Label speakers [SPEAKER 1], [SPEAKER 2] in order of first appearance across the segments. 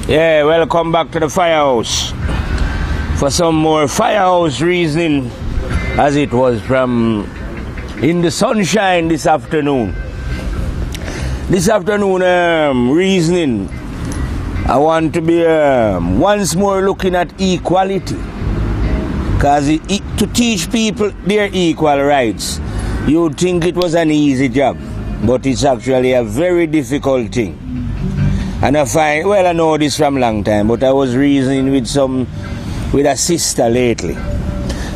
[SPEAKER 1] Yeah, welcome back to the firehouse for some more firehouse reasoning as it was from In the Sunshine this afternoon. This afternoon reasoning, I want to be once more looking at equality, because to teach people their equal rights, you'd think it was an easy job, but it's actually a very difficult thing. And I find, well, I know this from a long time, but I was reasoning with a sister lately,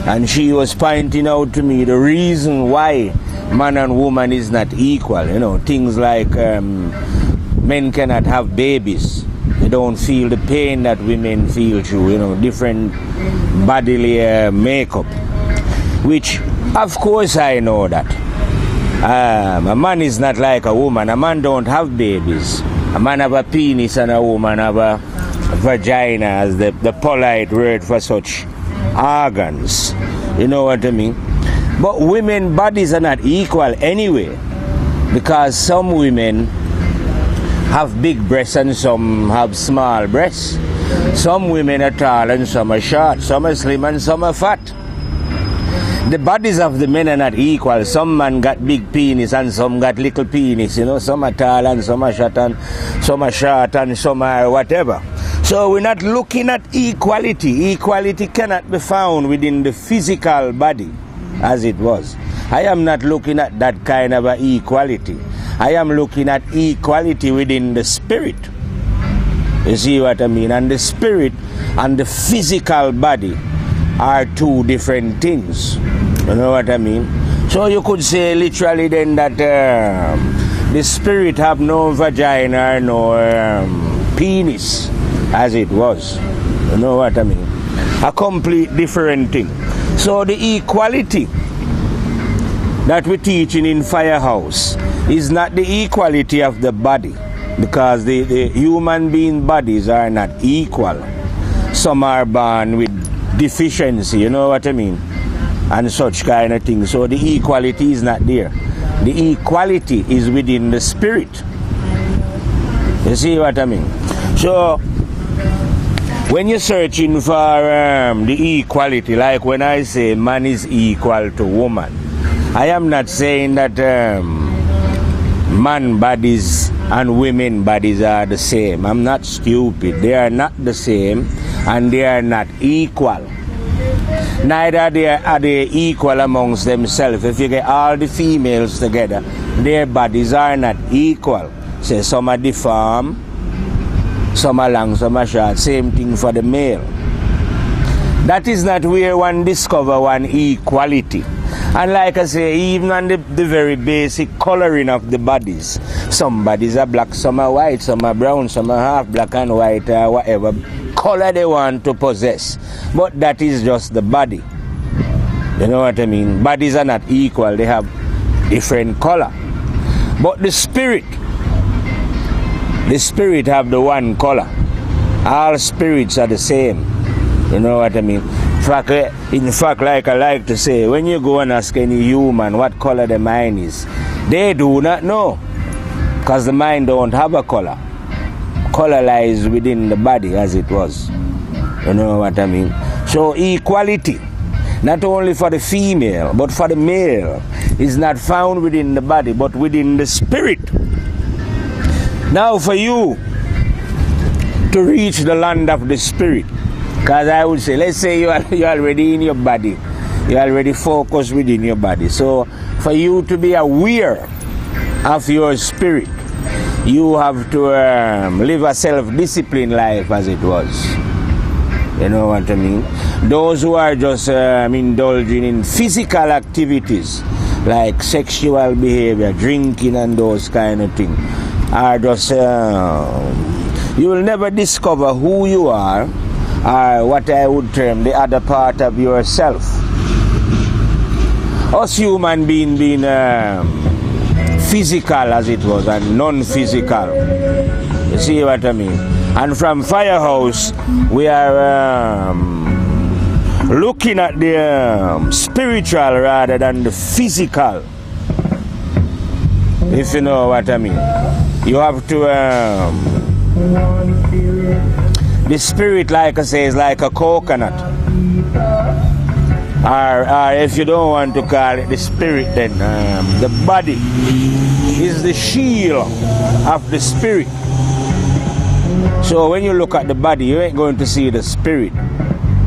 [SPEAKER 1] and she was pointing out to me the reason why man and woman is not equal. You know, things like men cannot have babies. They don't feel the pain that women feel through, you know, different bodily makeup, which, of course, I know that. A man is not like a woman. A man don't have babies. A man have a penis and a woman have a vagina, as the polite word for such organs. You know what I mean? But women bodies are not equal anyway, because some women have big breasts and some have small breasts. Some women are tall and some are short. Some are slim and some are fat. The bodies of the men are not equal. Some man got big penis and some got little penis. You know, some are tall and some are short and some are whatever. So we're not looking at equality. Equality cannot be found within the physical body as it was. I am not looking at that kind of equality. I am looking at equality within the spirit. You see what I mean? And the spirit and the physical body are two different things. You know what I mean? So you could say literally then that the spirit have no vagina, no penis as it was. You know what I mean? A complete different thing. So the equality that we're teaching in Firehouse is not the equality of the body, because the human being bodies are not equal. Some are born with deficiency, you know what I mean, and such kind of things. So the equality is not there. The equality is within the spirit. You see what I mean? So when you're searching for the equality, like when I say man is equal to woman, I am not saying that man bodies and women bodies are the same. I'm not stupid. They are not the same, and they are not equal. Neither are they equal amongst themselves. If you get all the females together, their bodies are not equal. Say some are deformed, some are long, some are short. Same thing for the male. That is not where one discover one equality. And like I say, even on the very basic coloring of the bodies, some bodies are black, some are white, some are brown, some are half black and white, or whatever color they want to possess. But that is just the body. You know what I mean? Bodies are not equal, they have different color. But the spirit have the one color. All spirits are the same. You know what I mean? In fact, like I like to say, when you go and ask any human what color the mind is, they do not know, because the mind don't have a color. Color lies within the body as it was. You know what I mean? So equality, not only for the female, but for the male, is not found within the body, but within the spirit. Now for you to reach the land of the spirit, because I would say, let's say you're already in your body, you're already focused within your body. So for you to be aware of your spirit, you have to live a self-disciplined life as it was. You know what I mean? Those who are just indulging in physical activities like sexual behavior, drinking and those kind of things, are just, you will never discover who you are, or what I would term the other part of yourself. Us human being physical as it was and non-physical. You see what I mean? And from Firehouse, we are looking at the spiritual rather than the physical. If you know what I mean. You have to The spirit, like I say, is like a coconut. Or if you don't want to call it the spirit, then the body is the shield of the spirit. So when you look at the body, you ain't going to see the spirit.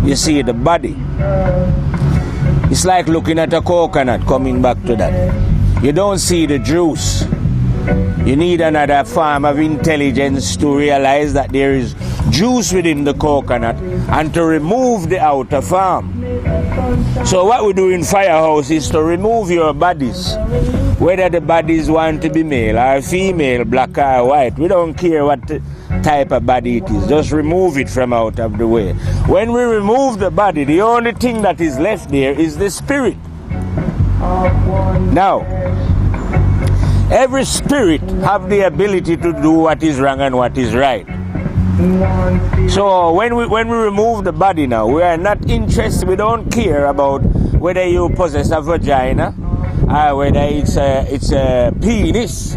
[SPEAKER 1] You see the body. It's like looking at a coconut, coming back to that. You don't see the juice. You need another form of intelligence to realize that there is juice within the coconut and to remove the outer form. So what we do in Firehouse is to remove your bodies. Whether the bodies want to be male or female, black or white, we don't care what type of body it is. Just remove it from out of the way. When we remove the body, the only thing that is left there is the spirit. Now, every spirit have the ability to do what is wrong and what is right. So when we remove the body now, we are not interested, we don't care about whether you possess a vagina or whether it's a penis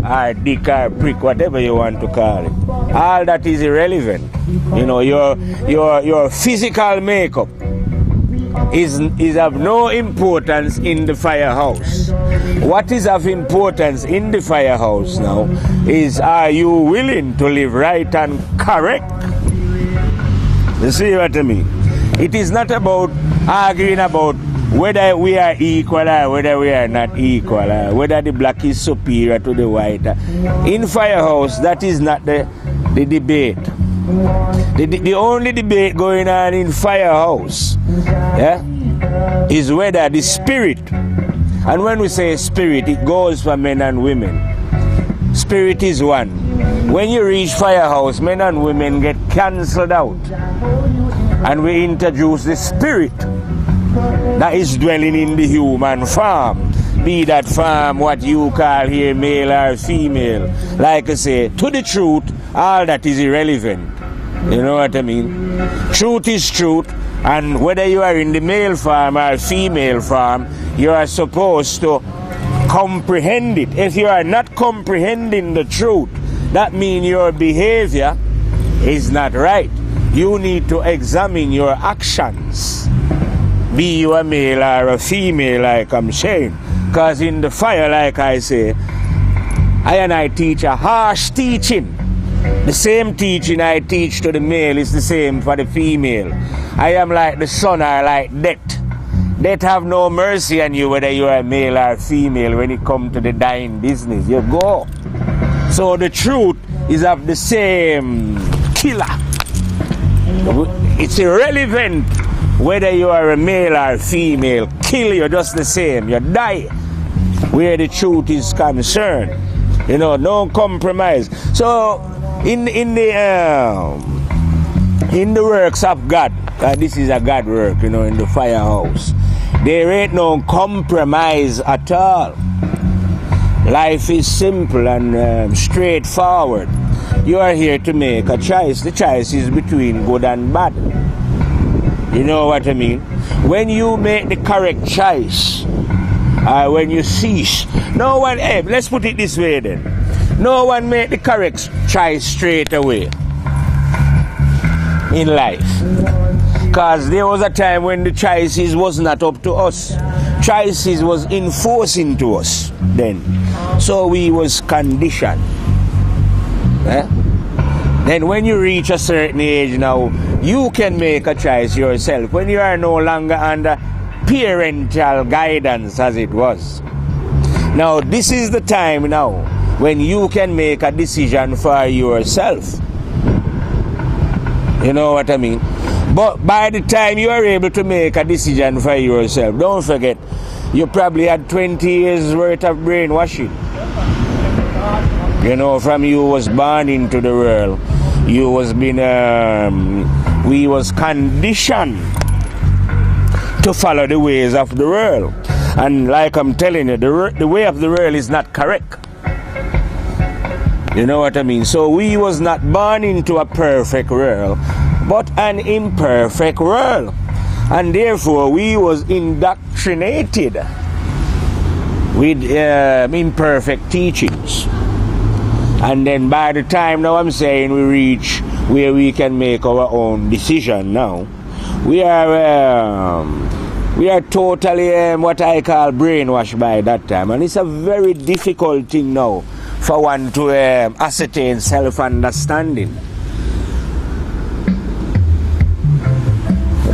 [SPEAKER 1] or dick or prick, whatever you want to call it. All that is irrelevant. You know, your physical makeup is of no importance in the Firehouse. What is of importance in the Firehouse now is, are you willing to live right and correct? You see what I mean? It is not about arguing about whether we are equal or whether we are not equal, or whether the black is superior to the white. In Firehouse, that is not the debate. The only debate going on in Firehouse, is whether the spirit, and when we say spirit, it goes for men and women. Spirit is one. When you reach Firehouse, men and women get cancelled out, and we introduce the spirit that is dwelling in the human form. Be that form what you call here male or female. Like I say, to the truth, all that is irrelevant. You know what I mean? Truth is truth, and whether you are in the male form or female form, you are supposed to comprehend it. If you are not comprehending the truth, that means your behavior is not right. You need to examine your actions. Be you a male or a female, like I'm saying. Because in the fire, like I say, I teach a harsh teaching. The same teaching I teach to the male is the same for the female. I am like the sun or like death. Death have no mercy on you whether you are male or female when it comes to the dying business. You go. So the truth is of the same killer. It's irrelevant whether you are a male or female. Kill you just the same. You die where the truth is concerned. You know, no compromise. So in the works of God, this is a God work, you know, in the Firehouse, there ain't no compromise at all. Life is simple and straightforward. You are here to make a choice. The choice is between good and bad. You know what I mean? When you make the correct choice, when you cease, no one, let's put it this way then. No one make the correct choice straight away in life. Because there was a time when the choices was not up to us. Choices was enforcing to us then. So we was conditioned. Then when you reach a certain age now, you can make a choice yourself. When you are no longer under parental guidance as it was. Now this is the time now when you can make a decision for yourself. You know what I mean? But by the time you are able to make a decision for yourself, don't forget, you probably had 20 years worth of brainwashing. You know, from you was born into the world, you was been, we was conditioned to follow the ways of the world. And like I'm telling you, the way of the world is not correct. You know what I mean? So we was not born into a perfect world, but an imperfect world. And therefore we was indoctrinated with imperfect teachings. And then by the time now I'm saying we reach where we can make our own decision now, we are totally what I call brainwashed by that time. And it's a very difficult thing now for one to ascertain self-understanding.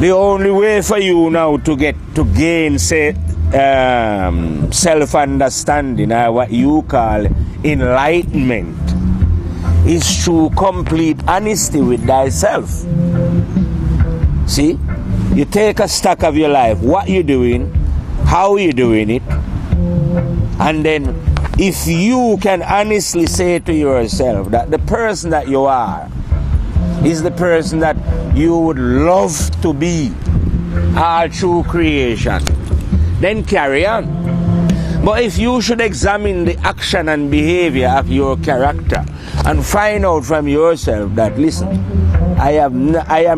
[SPEAKER 1] The only way for you now to gain self-understanding, or what you call enlightenment, is through complete honesty with thyself. See, you take a stock of your life, what you're doing, how you're doing it, and then if you can honestly say to yourself that the person that you are is the person that you would love to be all through creation, then carry on. But if you should examine the action and behavior of your character and find out from yourself that, listen, I am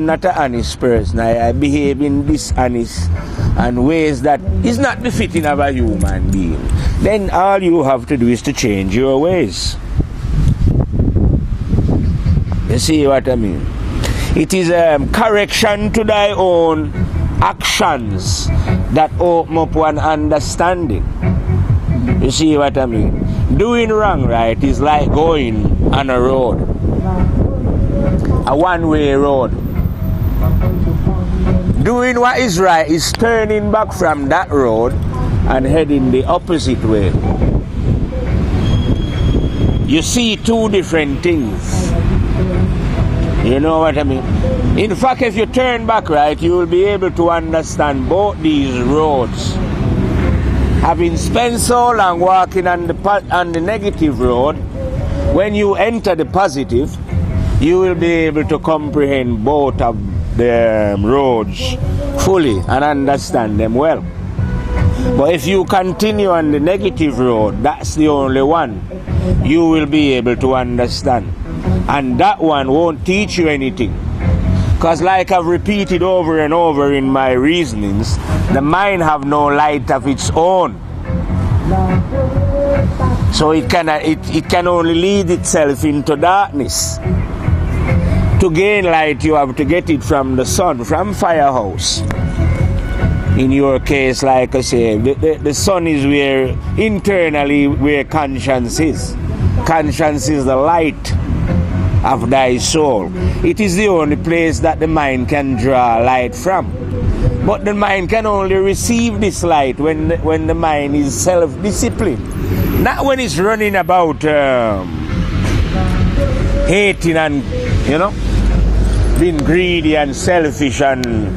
[SPEAKER 1] not an honest person, I behave in dishonest and ways that is not befitting of a human being, then all you have to do is to change your ways. You see what I mean? It is correction to thy own actions that open up one understanding. You see what I mean? Doing wrong, right, is like going on a road, a one-way road. Doing what is right is turning back from that road and heading the opposite way. You see two different things. You know what I mean? In fact, if you turn back right, you will be able to understand both these roads. Having spent so long walking on the negative road, when you enter the positive, you will be able to comprehend both of the roads fully and understand them well. But if you continue on the negative road, that's the only one you will be able to understand. And that one won't teach you anything. Because like I've repeated over and over in my reasonings, the mind have no light of its own. So it can only lead itself into darkness. To gain light, you have to get it from the sun, from firehouse. In your case, like I say, the sun is where internally where conscience is. Conscience is the light of thy soul. It is the only place that the mind can draw light from. But the mind can only receive this light when the mind is self-disciplined. Not when it's running about hating and, being greedy and selfish and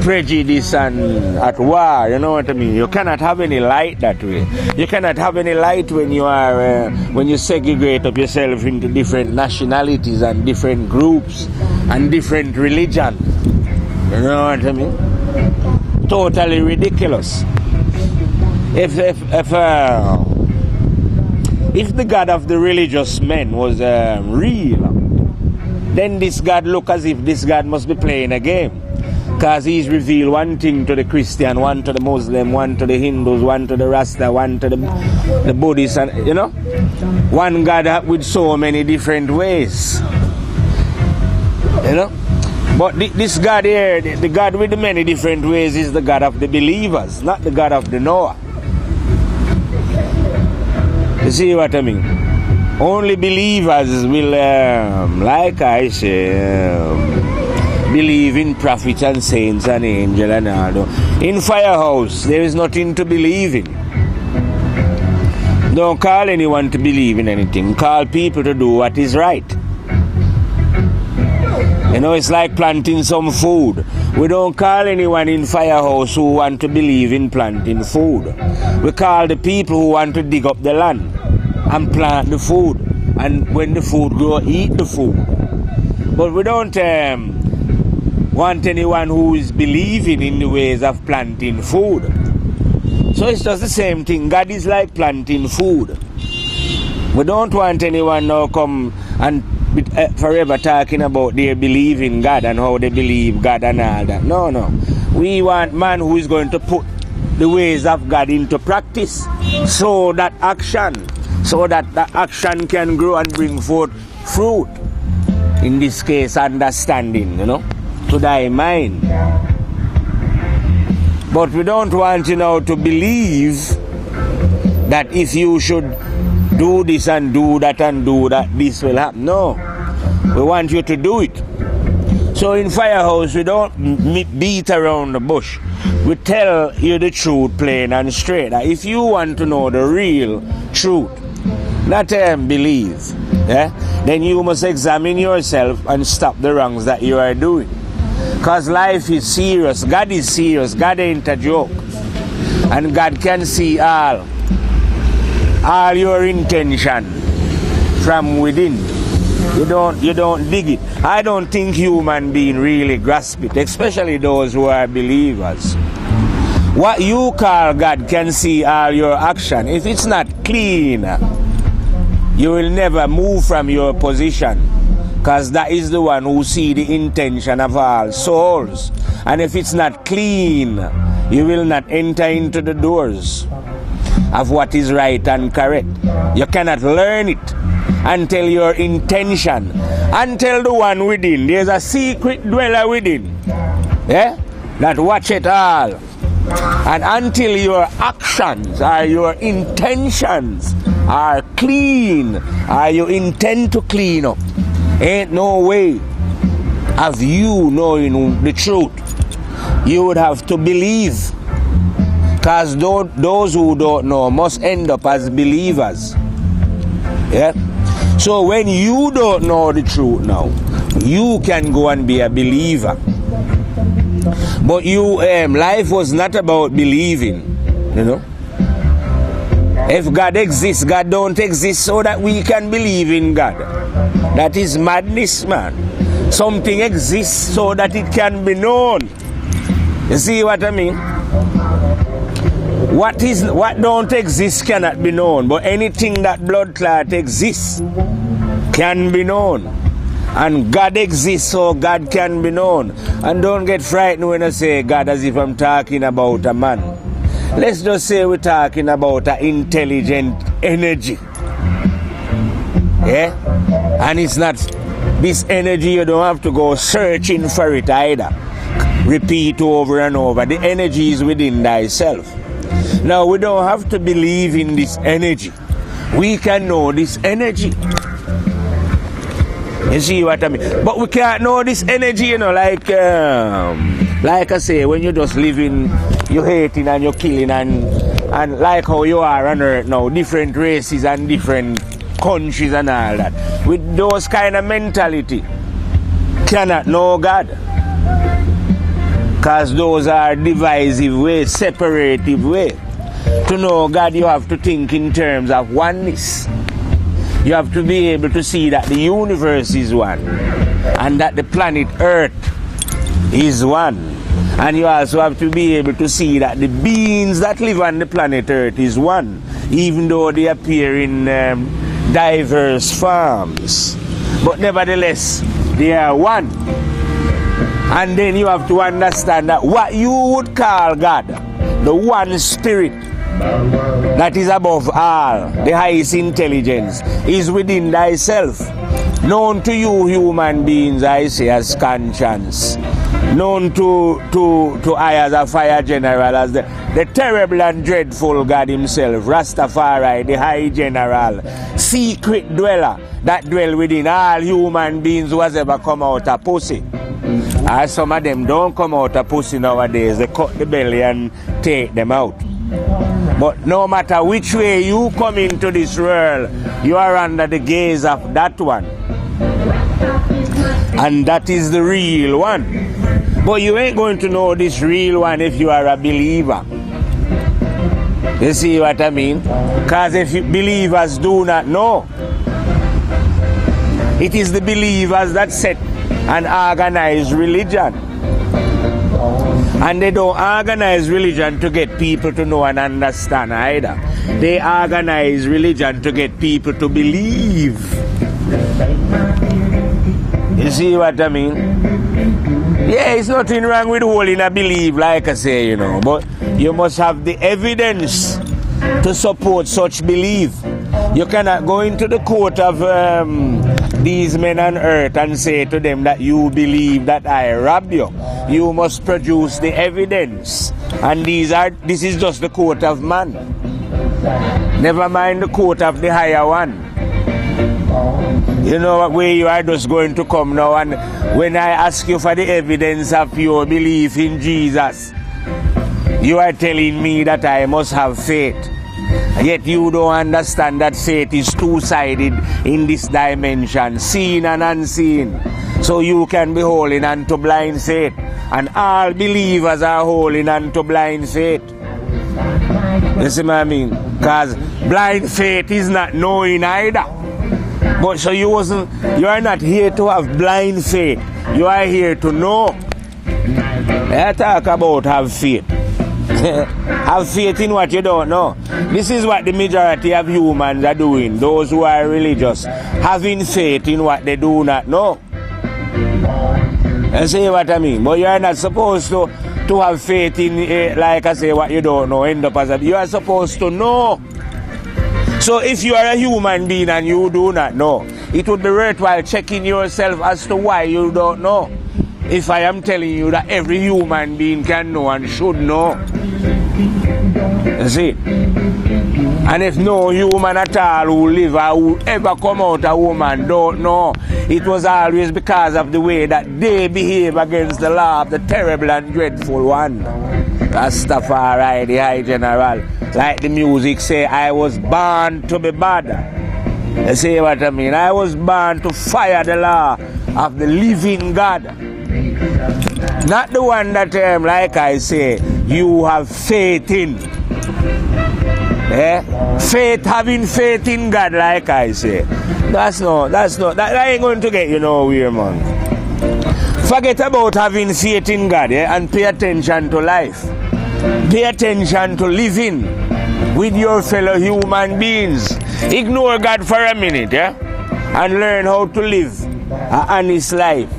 [SPEAKER 1] prejudice and at war, you know what I mean? You cannot have any light that way. You cannot have any light when you are when you segregate up yourself into different nationalities and different groups and different religions. You know what I mean? Totally ridiculous. If the God of the religious men was real, then this God look as if this God must be playing a game. Because he's revealed one thing to the Christian, one to the Muslim, one to the Hindus, one to the Rasta, one to the Buddhists, and one God with so many different ways. But this God here, the God with the many different ways, is the God of the believers, not the God of the Noah. You see what I mean? Only believers will, like I say, believe in prophets and saints and angels and all. In Firehouse, there is nothing to believe in. Don't call anyone to believe in anything. Call people to do what is right. It's like planting some food. We don't call anyone in Firehouse who want to believe in planting food. We call the people who want to dig up the land and plant the food. And when the food grows, eat the food. But we don't want anyone who is believing in the ways of planting food. So it's just the same thing. God is like planting food. We don't want anyone now come and forever talking about their belief in God and how they believe God and all that. No. We want man who is going to put the ways of God into practice, so that action so that the action can grow and bring forth fruit. In this case, understanding, to thy mind. But we don't want you now to believe that if you should do this and do that, this will happen. No. We want you to do it. So in Firehouse, we don't beat around the bush. We tell you the truth plain and straight. That if you want to know the real truth, not believe, then you must examine yourself and stop the wrongs that you are doing. Because life is serious. God is serious. God ain't a joke. And God can see all your intention from within. You don't dig it. I don't think human being really grasp it, especially those who are believers. What you call God can see all your action. If it's not clean, you will never move from your position, because that is the one who see the intention of all souls. And if it's not clean, you will not enter into the doors of what is right and correct. You cannot learn it until your intention, until the one within. There's a secret dweller within, that watch it all. And until your actions or your intentions are clean, or you intend to clean up, ain't no way of you knowing the truth. You would have to believe, because those who don't know must end up as believers. So when you don't know the truth now, you can go and be a believer. But life was not about believing, If God exists, God don't exist so that we can believe in God. That is madness, man. Something exists so that it can be known. You see what I mean? What don't exist cannot be known, but anything that blood clot exists can be known. And God exists so God can be known. And don't get frightened when I say God as if I'm talking about a man. Let's just say we're talking about an intelligent energy. And it's not this energy, you don't have to go searching for it either. Repeat over and over. The energy is within thyself. Now we don't have to believe in this energy. We can know this energy. You see what I mean? But we can't know this energy, like I say, when you're just living, you're hating and you're killing and like how you are on earth now, different races and different countries and all that. With those kind of mentality, cannot know God. Because those are divisive way, separative way. To know God, you have to think in terms of oneness. You have to be able to see that the universe is one, and that the planet Earth is one. And you also have to be able to see that the beings that live on the planet Earth is one, even though they appear in diverse forms. But nevertheless, they are one. And then you have to understand that what you would call God, the one spirit that is above all, the highest intelligence, is within thyself. Known to you human beings, I say, as conscience. Known to I as a fire general, as the terrible and dreadful God himself, Rastafari, the high general, secret dweller that dwell within all human beings who has ever come out a pussy. As some of them don't come out a pussy nowadays, they cut the belly and take them out. But no matter which way you come into this world, you are under the gaze of that one. And that is the real one. But you ain't going to know this real one if you are a believer. You see what I mean? Because if believers do not know, it is the believers that set and organize religion. And they don't organize religion to get people to know and understand either. They organize religion to get people to believe. You see what I mean? Yeah, it's nothing wrong with holding a belief, like I say, but you must have the evidence to support such belief. You cannot go into the court of these men on earth and say to them that you believe that I robbed you. You must produce the evidence. And this is just the court of man. Never mind the court of the higher one. You know what way you are just going to come now, and when I ask you for the evidence of your belief in Jesus, you are telling me that I must have faith. Yet you don't understand that faith is two-sided in this dimension, seen and unseen. So you can be holding on to blind faith, and all believers are holding on to blind faith. You see what I mean? Because blind faith is not knowing either. But so you are not here to have blind faith. You are here to know. I talk about have faith. Have faith in what you don't know. This is what the majority of humans are doing. Those who are religious, having faith in what they do not know. You see what I mean? But you are not supposed to have faith in, like I say, what you don't know. End up as you are supposed to know. So if you are a human being and you do not know, it would be worthwhile checking yourself as to why you don't know. If I am telling you that every human being can know and should know. You see? And if no human at all who live or who ever come out a woman don't know, it was always because of the way that they behave against the law of the terrible and dreadful one. Rastafari, the High General. Like the music say, I was born to be bad. You see what I mean? I was born to fire the law of the living God. Not the one that, like I say, you have faith in. Faith, having faith in God, like I say. That ain't going to get you nowhere, man. Forget about having faith in God, and pay attention to life. Pay attention to living with your fellow human beings. Ignore God for a minute, and learn how to live an honest life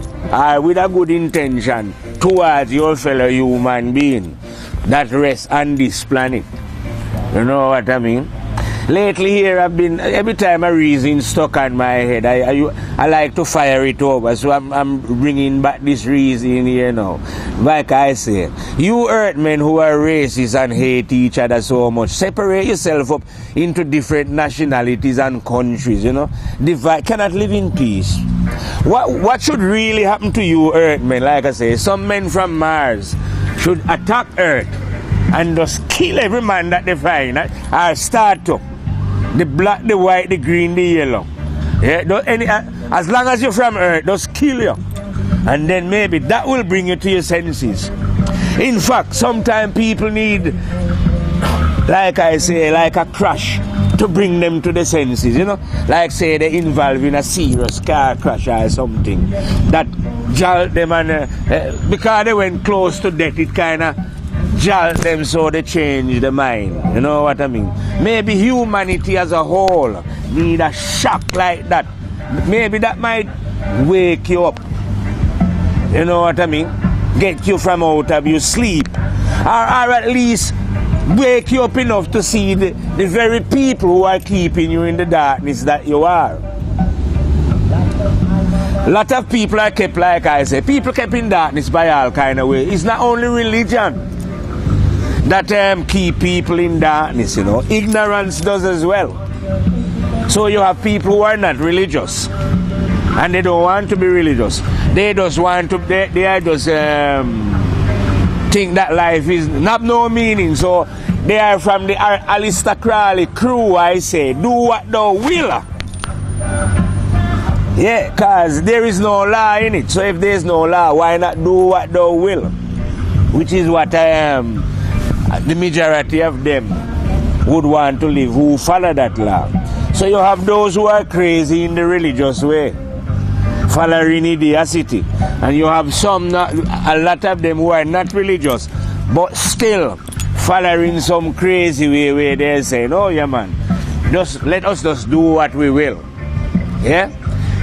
[SPEAKER 1] with a good intention towards your fellow human being that rests on this planet. You know what I mean? Lately here I've been, every time a reason stuck on my head, I like to fire it over. So I'm bringing back this reason here now. Like I say, you earthmen who are racist and hate each other so much, separate yourself up into different nationalities and countries, you know. Cannot live in peace. What should really happen to you earthmen? Like I say, some men from Mars should attack Earth and just kill every man that they find, or start to. The black, the white, the green, the yellow. As long as you're from Earth, just kill you. And then maybe that will bring you to your senses. In fact, sometimes people need, like I say, like a crash to bring them to the senses, you know. Like say they're involved in a serious car crash or something. That jolt them, and because they went close to death, it kind of jolt them so they change their mind. You know what I mean? Maybe humanity as a whole need a shock like that. Maybe that might wake you up. You know what I mean? Get you from out of your sleep. Or at least wake you up enough to see the very people who are keeping you in the darkness that you are. A lot of people are kept, like I say, people kept in darkness by all kind of ways. It's not only religion that keep people in darkness, you know. Ignorance does as well. So you have people who are not religious, and they don't want to be religious. They just want to, they are just think that life is not no meaning. So they are from the aristocratic crew, I say, do what thou will. Yeah, because there is no law in it. So if there is no law, why not do what thou will? Which is what the majority of them would want to live, who follow that law. So you have those who are crazy in the religious way, following idiocy, and you have a lot of them who are not religious, but still following some crazy way where they're saying, oh yeah man, let us just do what we will. Yeah?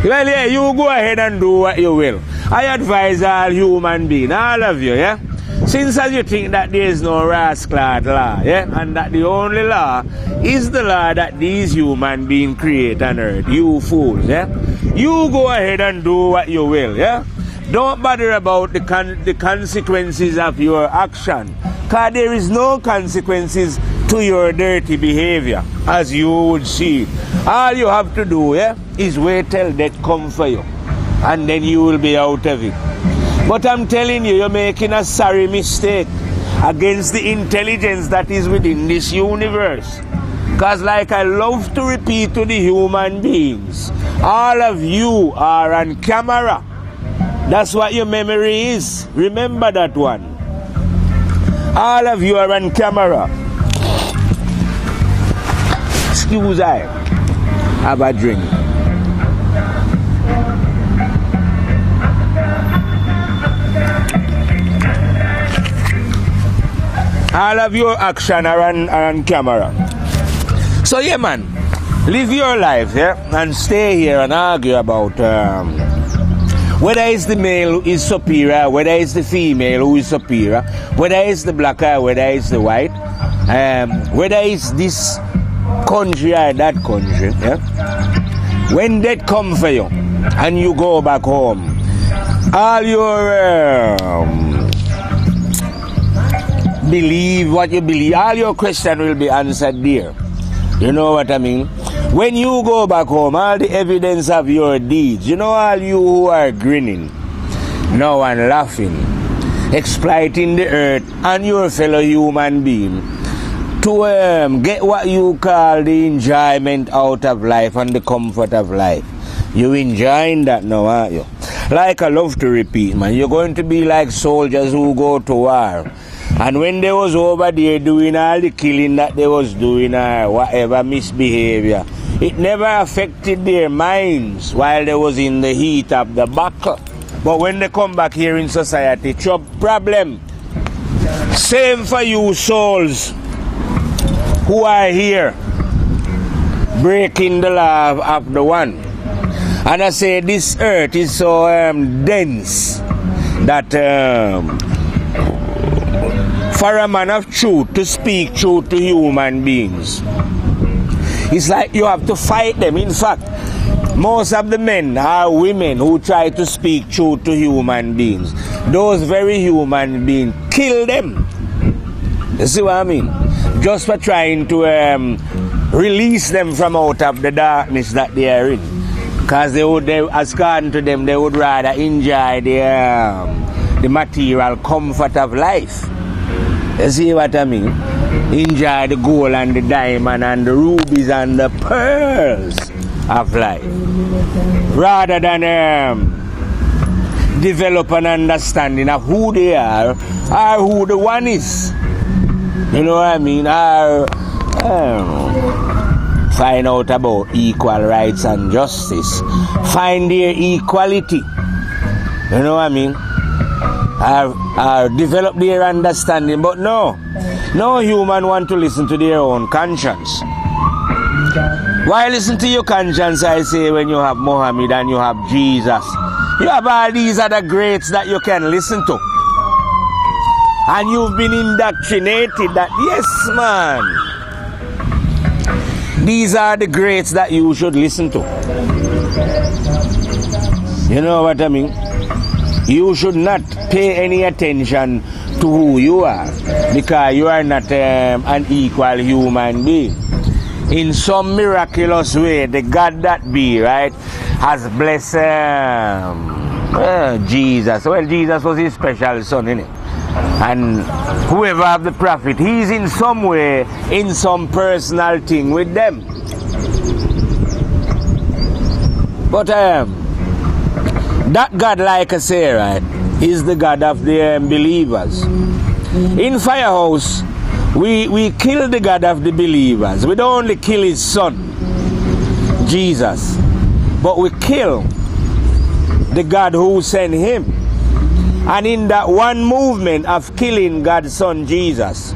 [SPEAKER 1] Well, yeah, you go ahead and do what you will. I advise all human beings, all of you, yeah? Since as you think that there is no rascal law, yeah, and that the only law is the law that these human beings create on earth, you fools, yeah, you go ahead and do what you will, yeah. Don't bother about the consequences of your action, because there is no consequences to your dirty behavior, as you would see. All you have to do, yeah, is wait till death come for you, and then you will be out of it. But I'm telling you, you're making a sorry mistake against the intelligence that is within this universe. Because like I love to repeat to the human beings, all of you are on camera. That's what your memory is. Remember that one. All of you are on camera. Excuse I. Have a drink. All of your action are on camera. So yeah, man, live your life, yeah, and stay here and argue about whether it's the male who is superior, whether it's the female who is superior, whether it's the black or whether it's the white, whether it's this country or that country, yeah. When death come for you and you go back home, all your believe what you believe, all your questions will be answered there. You know what I mean? When you go back home, all the evidence of your deeds, you know, all you who are grinning now and laughing, exploiting the earth and your fellow human being to get what you call the enjoyment out of life and the comfort of life. You enjoying that now, aren't you? Like I love to repeat, man, you're going to be like soldiers who go to war. And when they was over there doing all the killing that they was doing or whatever misbehavior, it never affected their minds while they was in the heat of the battle. But when they come back here in society, it's a problem. Same for you souls who are here breaking the law of the one. And I say this earth is so dense that for a man of truth to speak truth to human beings, it's like you have to fight them. In fact, most of the men are women who try to speak truth to human beings. Those very human beings, kill them. You see what I mean? Just for trying to release them from out of the darkness that they are in. Because as according to them, they would rather enjoy the material comfort of life. You see what I mean? Enjoy the gold and the diamond and the rubies and the pearls of life, rather than develop an understanding of who they are or who the one is. You know what I mean? Or find out about equal rights and justice. Find their equality. You know what I mean? Or develop their understanding. But no human want to listen to their own conscience. Why listen to your conscience, I say, when you have Muhammad and you have Jesus? You have all these other greats that you can listen to. And you've been indoctrinated that, yes, man, these are the greats that you should listen to. You know what I mean? You should not pay any attention to who you are, because you are not an equal human being. In some miraculous way, the God that be, right, has blessed Jesus. Well, Jesus was his special son, innit? And whoever have the prophet, he's in some way, in some personal thing with them. But that God, like I say, right, is the God of the believers. In Firehouse, we kill the God of the believers. We don't only kill his son, Jesus, but we kill the God who sent him. And in that one movement of killing God's son Jesus,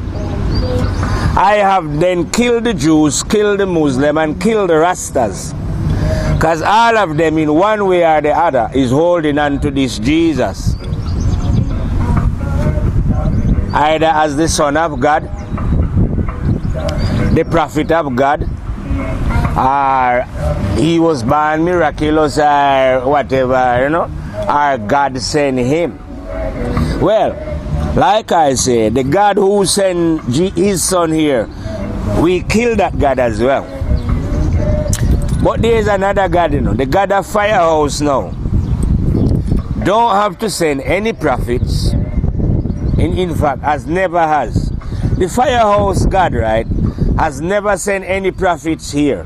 [SPEAKER 1] I have then killed the Jews, killed the Muslim, and killed the Rastas. Because all of them, in one way or the other, is holding on to this Jesus. either as the Son of God, the prophet of God, or he was born miraculous or whatever, or God sent him. Well, like I said, the God who sent his son here, we kill that God as well. But there is another God, the God of Firehouse now. Don't have to send any prophets. In fact, never has. The Firehouse God, right, has never sent any prophets here.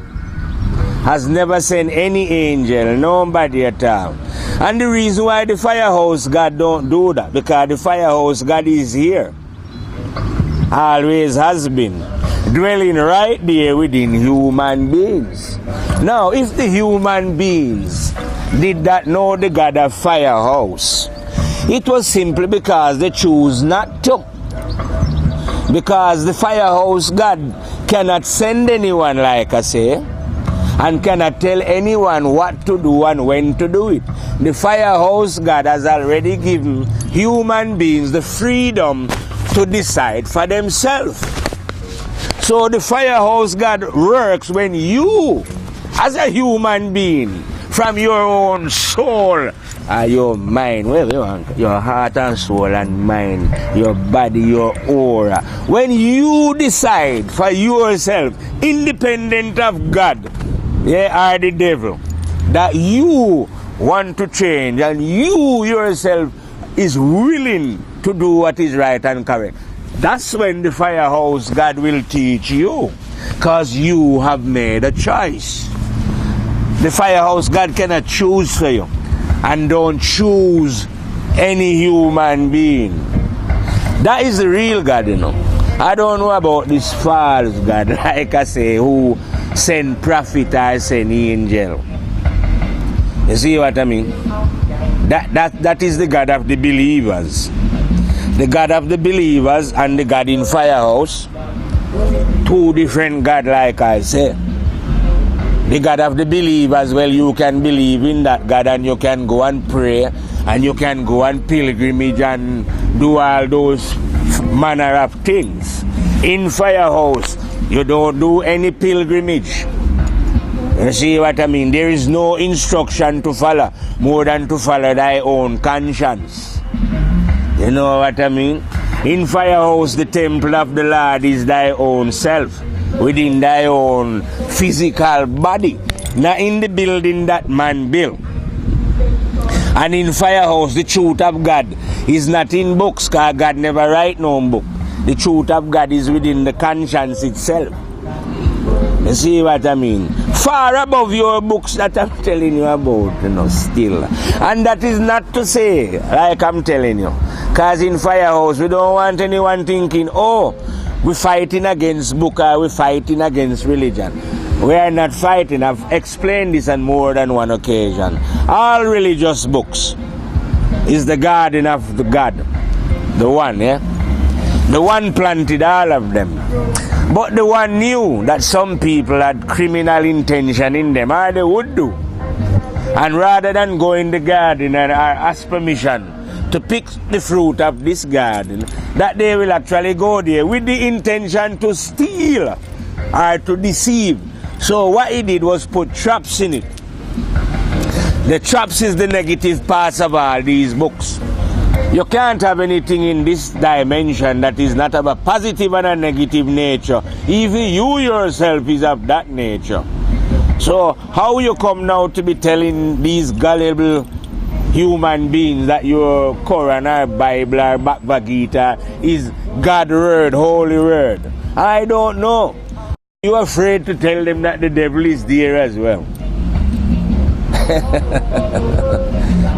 [SPEAKER 1] Has never sent any angel, nobody at all. And the reason why the Firehouse God don't do that, because the Firehouse God is here. Always has been. Dwelling right there within human beings. Now, if the human beings did not know the God of Firehouse, it was simply because they choose not to. Because the Firehouse God cannot send anyone, like I say, and cannot tell anyone what to do and when to do it. The Firehouse God has already given human beings the freedom to decide for themselves. So the Firehouse God works when you, as a human being, from your own soul, your mind, your heart and soul and mind, your body, your aura, when you decide for yourself, independent of God, or the devil, that you want to change and you yourself is willing to do what is right and correct, that's when the Firehouse God will teach you, because you have made a choice. The Firehouse God cannot choose for you, and don't choose any human being. That is the real God, I don't know about this false God, like I say, who send prophet or send angel. You see what I mean? That is the God of the believers. The God of the believers and the God in Firehouse, two different God, like I say. The God of the believers, well, you can believe in that God and you can go and pray and you can go and pilgrimage and do all those manner of things. In Firehouse, you don't do any pilgrimage. You see what I mean? There is no instruction to follow more than to follow thy own conscience. You know what I mean? In Firehouse, the temple of the Lord is thy own self, within thy own physical body, not in the building that man built. And in Firehouse, the truth of God is not in books, because God never write no book. The truth of God is within the conscience itself. You see what I mean? Far above your books that I'm telling you about, still. And that is not to say, like I'm telling you, because in Firehouse, we don't want anyone thinking, we're fighting against book or we're fighting against religion. We are not fighting. I've explained this on more than one occasion. All religious books is the garden of the God. The one, The one planted all of them. But the one knew that some people had criminal intention in them, or they would do. And rather than go in the garden and ask permission to pick the fruit of this garden, that they will actually go there with the intention to steal or to deceive. So what he did was put traps in it. The traps is the negative parts of all these books. You can't have anything in this dimension that is not of a positive and a negative nature. Even you yourself is of that nature. So how you come now to be telling these gullible human beings that your Quran or Bible or Bhagavad Gita is God's word, holy word? I don't know. You're afraid to tell them that the devil is there as well.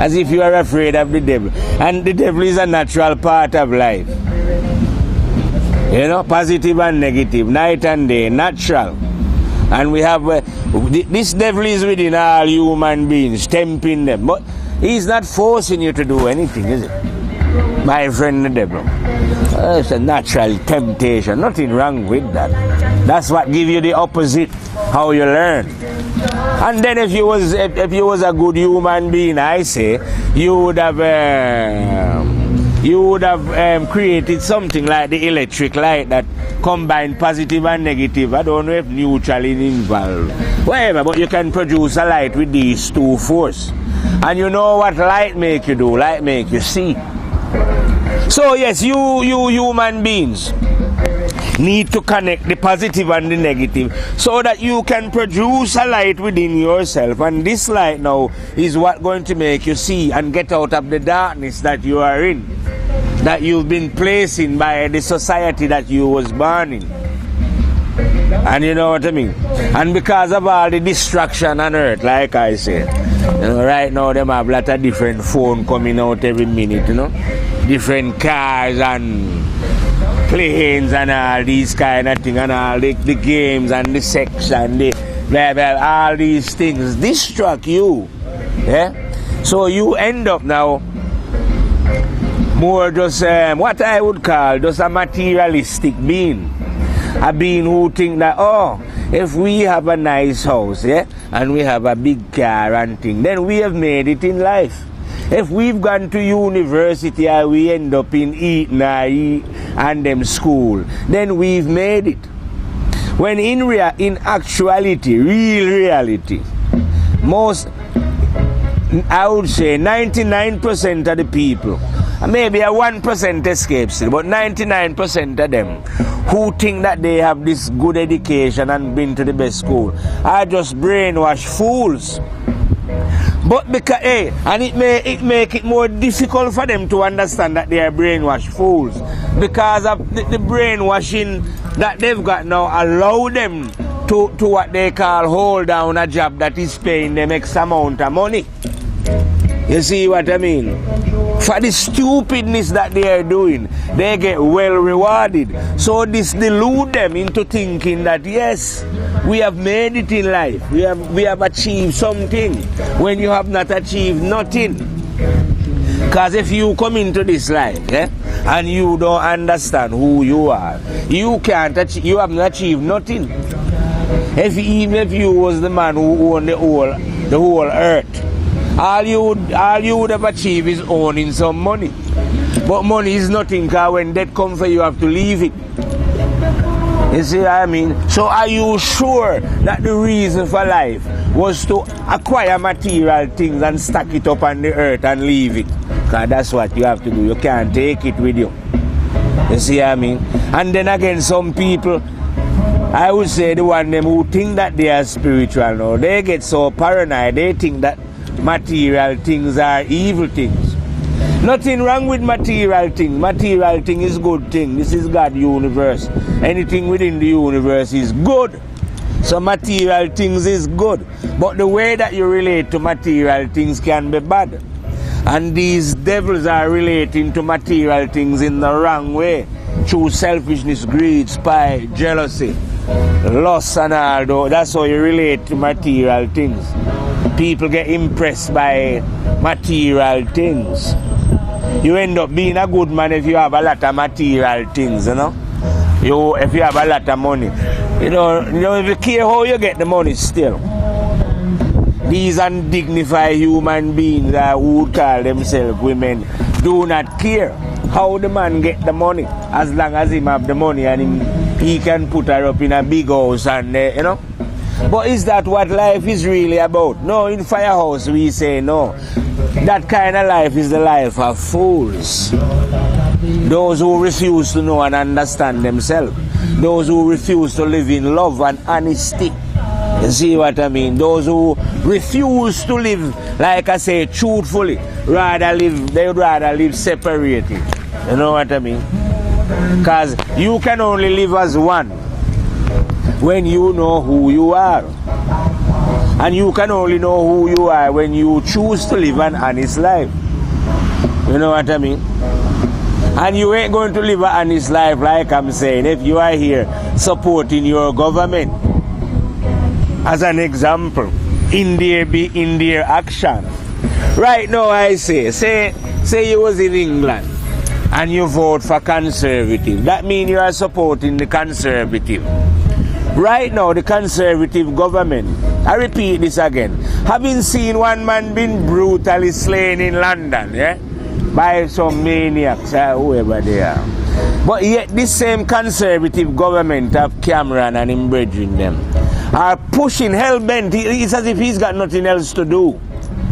[SPEAKER 1] As if you are afraid of the devil. And the devil is a natural part of life. Positive and negative, night and day, natural. And we have, this devil is within all human beings, tempting them. But he's not forcing you to do anything, is it? My friend the devil. It's a natural temptation. Nothing wrong with that. That's what gives you the opposite, how you learn. And then if you was a good human being, I say, you would have you would have created something like the electric light that combine positive and negative. I don't know if neutral is involved. Whatever, but you can produce a light with these two forces. And you know what light make you do? Light make you see. So yes, you human beings need to connect the positive and the negative so that you can produce a light within yourself, and this light now is what going to make you see and get out of the darkness that you are in, that you've been placed in by the society that you was born in. And you know what I mean? And because of all the distraction on earth, like I said, you know, right now them have a lot of different phone coming out every minute, you know, different cars and planes and all these kind of things, and all the games and the sex and the blah blah, all these things distract you. Yeah? So you end up now more just what I would call just a materialistic being. A being who think that, oh, if we have a nice house, yeah, and we have a big car and thing, then we have made it in life. If we've gone to university and we end up in Eton and them school, then we've made it. When in actuality, real reality, most, I would say 99% of the people, maybe a 1% escapes it, but 99% of them who think that they have this good education and been to the best school are just brainwashed fools. But because, and it make it more difficult for them to understand that they are brainwashed fools, because of the brainwashing that they've got now allow them to what they call hold down a job that is paying them X amount of money. You see what I mean? For the stupidness that they are doing, they get well rewarded. So this delude them into thinking that yes, we have made it in life. We have achieved something when you have not achieved nothing. Because if you come into this life, and you don't understand who you are, you can't achieve, you haven't achieved nothing. Even if you was the man who owned the whole earth, all you would have achieved is owning some money. But money is nothing, because when death comes for you, you have to leave it. You see what I mean? So are you sure that the reason for life was to acquire material things and stack it up on the earth and leave it? Because that's what you have to do. You can't take it with you. You see what I mean? And then again, some people, I would say the one them who think that they are spiritual now, they get so paranoid, they think that material things are evil things. Nothing wrong with material things. Material thing is good thing. This is God's universe. Anything within the universe is good. So material things is good. But the way that you relate to material things can be bad. And these devils are relating to material things in the wrong way. Through selfishness, greed, spite, jealousy, lust and all that. That's how you relate to material things. People get impressed by material things. You end up being a good man if you have a lot of material things, you know. If you have a lot of money. You know, if you care how you get the money still. These undignified human beings who would call themselves women do not care how the man get the money, as long as him have the money and he can put her up in a big house and you know. But is that what life is really about? No, in Firehouse we say no. That kind of life is the life of fools. Those who refuse to know and understand themselves. Those who refuse to live in love and honesty. You see what I mean? Those who refuse to live, like I say, truthfully, they would rather live separated. You know what I mean? Because you can only live as one when you know who you are. And you can only know who you are when you choose to live an honest life. You know what I mean? And you ain't going to live an honest life, like I'm saying, if you are here supporting your government. As an example, in their action. Right now I say you was in England and you vote for Conservative. That means you are supporting the Conservative. Right now, the Conservative government, I repeat this again, having seen one man being brutally slain in London, by some maniacs or whoever they are. But yet this same conservative government of Cameron and him brethren them are pushing hell-bent. It's as if he's got nothing else to do.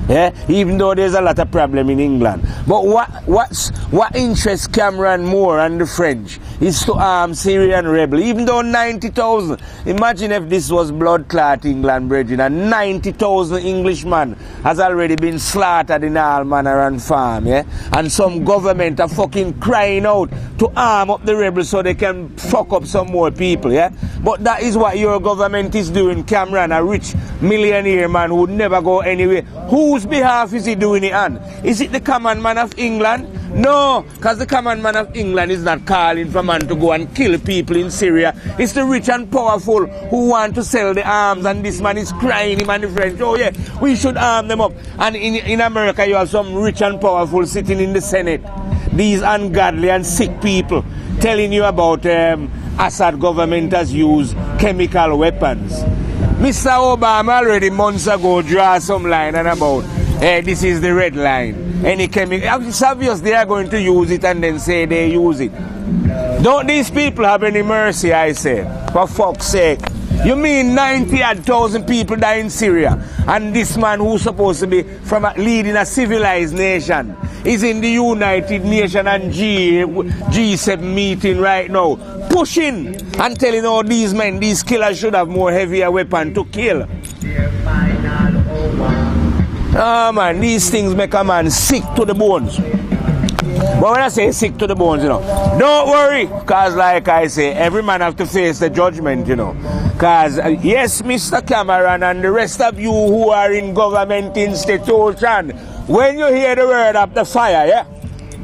[SPEAKER 1] Yeah? Even though there's a lot of problem in England. But what interests Cameron more and the French is to arm Syrian rebel. Even though 90,000, imagine if this was blood clot England, brethren, and 90,000 Englishmen has already been slaughtered in all manner and farm, yeah? And some government are fucking crying out to arm up the rebels so they can fuck up some more people, yeah? But that is what your government is doing, Cameron, a rich millionaire man who would never go anywhere. Whose behalf is he doing it on? Is it the common man of England? No, because the common man of England is not calling for man to go and kill people in Syria. It's the rich and powerful who want to sell the arms, and this man is crying, him and the French, oh yeah, we should arm them up. And in America you have some rich and powerful sitting in the Senate. These ungodly and sick people telling you about Assad government has used chemical weapons. Mr. Obama already months ago draw some line and about this is the red line. Any chemical, it's obvious they are going to use it and then say they use it. Don't these people have any mercy, I say, for fuck's sake? You mean 90,000 people die in Syria, and this man who's supposed to be from leading a civilized nation is in the United Nations and G7 meeting right now, pushing and telling all these men, these killers should have more heavier weapon to kill. Oh man, these things make a man sick to the bones. But when I say sick to the bones, you know, don't worry, because like I say, every man have to face the judgment, you know. Because yes, Mr. Cameron and the rest of you who are in government institution, when you hear the word of the fire, yeah,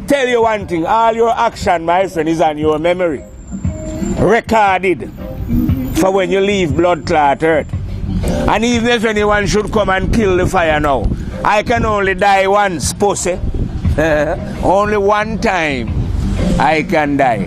[SPEAKER 1] tell you one thing, all your action, my friend, is on your memory. Recorded for when you leave blood clot earth. And even if anyone should come and kill the fire now, I can only die once, pussy. Only one time I can die.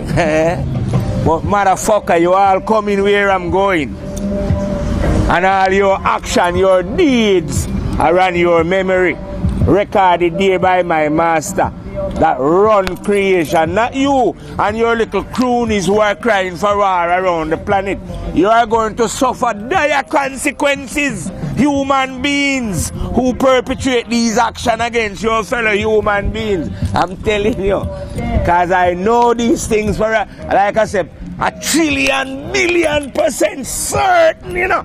[SPEAKER 1] But motherfucker, you all coming where I'm going. And all your action, your deeds are on your memory. Recorded there by my master that run creation, not you and your little croonies who are crying for war around the planet. You are going to suffer dire consequences, human beings who perpetrate these actions against your fellow human beings. I'm telling you, because I know these things for, like I said, 1 trillion,000,000,000% certain, you know,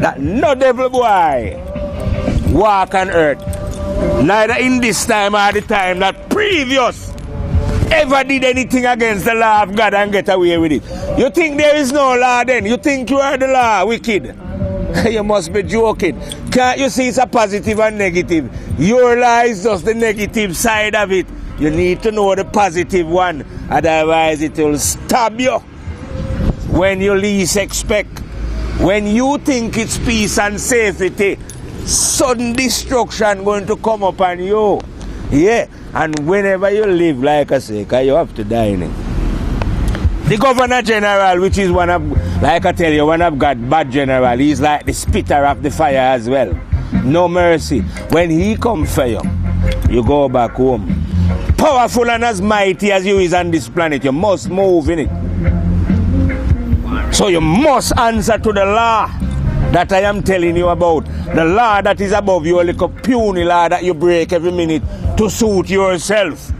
[SPEAKER 1] that no devil boy walk on earth, neither in this time or the time that previous, ever did anything against the law of God and get away with it. You think there is no law then? You think you are the law, wicked? You must be joking. Can't you see it's a positive and negative? Your law is just the negative side of it. You need to know the positive one, otherwise it will stab you when you least expect. When you think it's peace and safety, sudden destruction going to come upon you. Yeah, and whenever you live, like I say, because you have to die in it. The Governor General, which is one of, like I tell you, one of God's bad general, he's like the spitter of the fire as well. No mercy. When he comes for you, you go back home. Powerful and as mighty as you is on this planet, you must move in it. So you must answer to the law that I am telling you about. The law that is above you, a little puny law that you break every minute to suit yourself.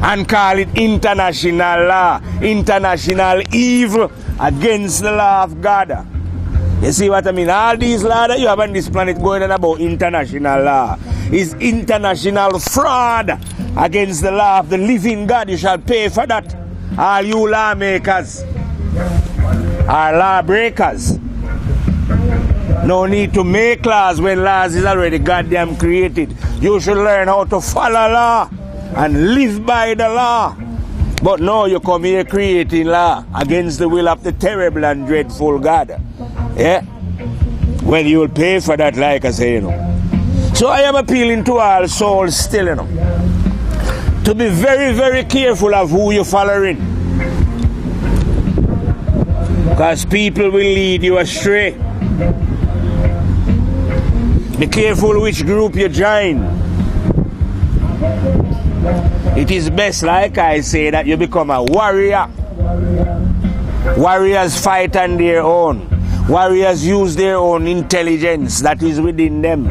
[SPEAKER 1] And call it international law, international evil against the law of God. You see what I mean? All these laws that you have on this planet going on about international law is international fraud against the law of the living God. You shall pay for that. All you lawmakers are lawbreakers. No need to make laws when laws is already goddamn created. You should learn how to follow law and live by the law. But no, you come here creating law against the will of the terrible and dreadful God. Yeah? Well, you will pay for that, like I say, you know. So I am appealing to all souls still, you know, to be very, very careful of who you're following. Because people will lead you astray. Be careful which group you join. It is best, like I say, that you become a warrior. Warriors fight on their own. Warriors use their own intelligence that is within them.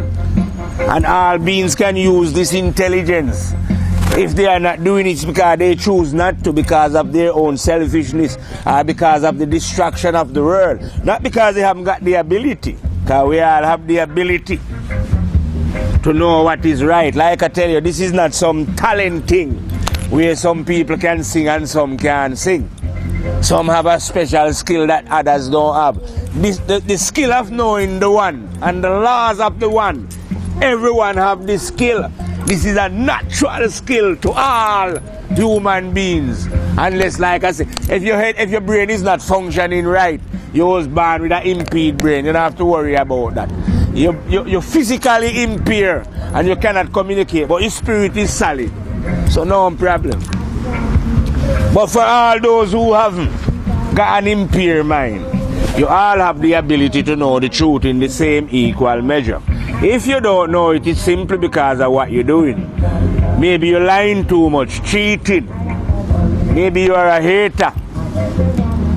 [SPEAKER 1] And all beings can use this intelligence. If they are not doing it, it's because they choose not to, because of their own selfishness or because of the destruction of the world. Not because they haven't got the ability, because we all have the ability to know what is right. Like I tell you, this is not some talent thing where some people can sing and some can't sing. Some have a special skill that others don't have. The skill of knowing the one and the laws of the one, everyone have this skill. This is a natural skill to all human beings. Unless, like I say, if your brain is not functioning right, you was born with an impaired brain. You don't have to worry about that. You're physically impaired and you cannot communicate, but your spirit is solid. So no problem. But for all those who haven't got an impaired mind, you all have the ability to know the truth in the same equal measure. If you don't know it, it's simply because of what you're doing. Maybe you're lying too much, cheating. Maybe you are a hater.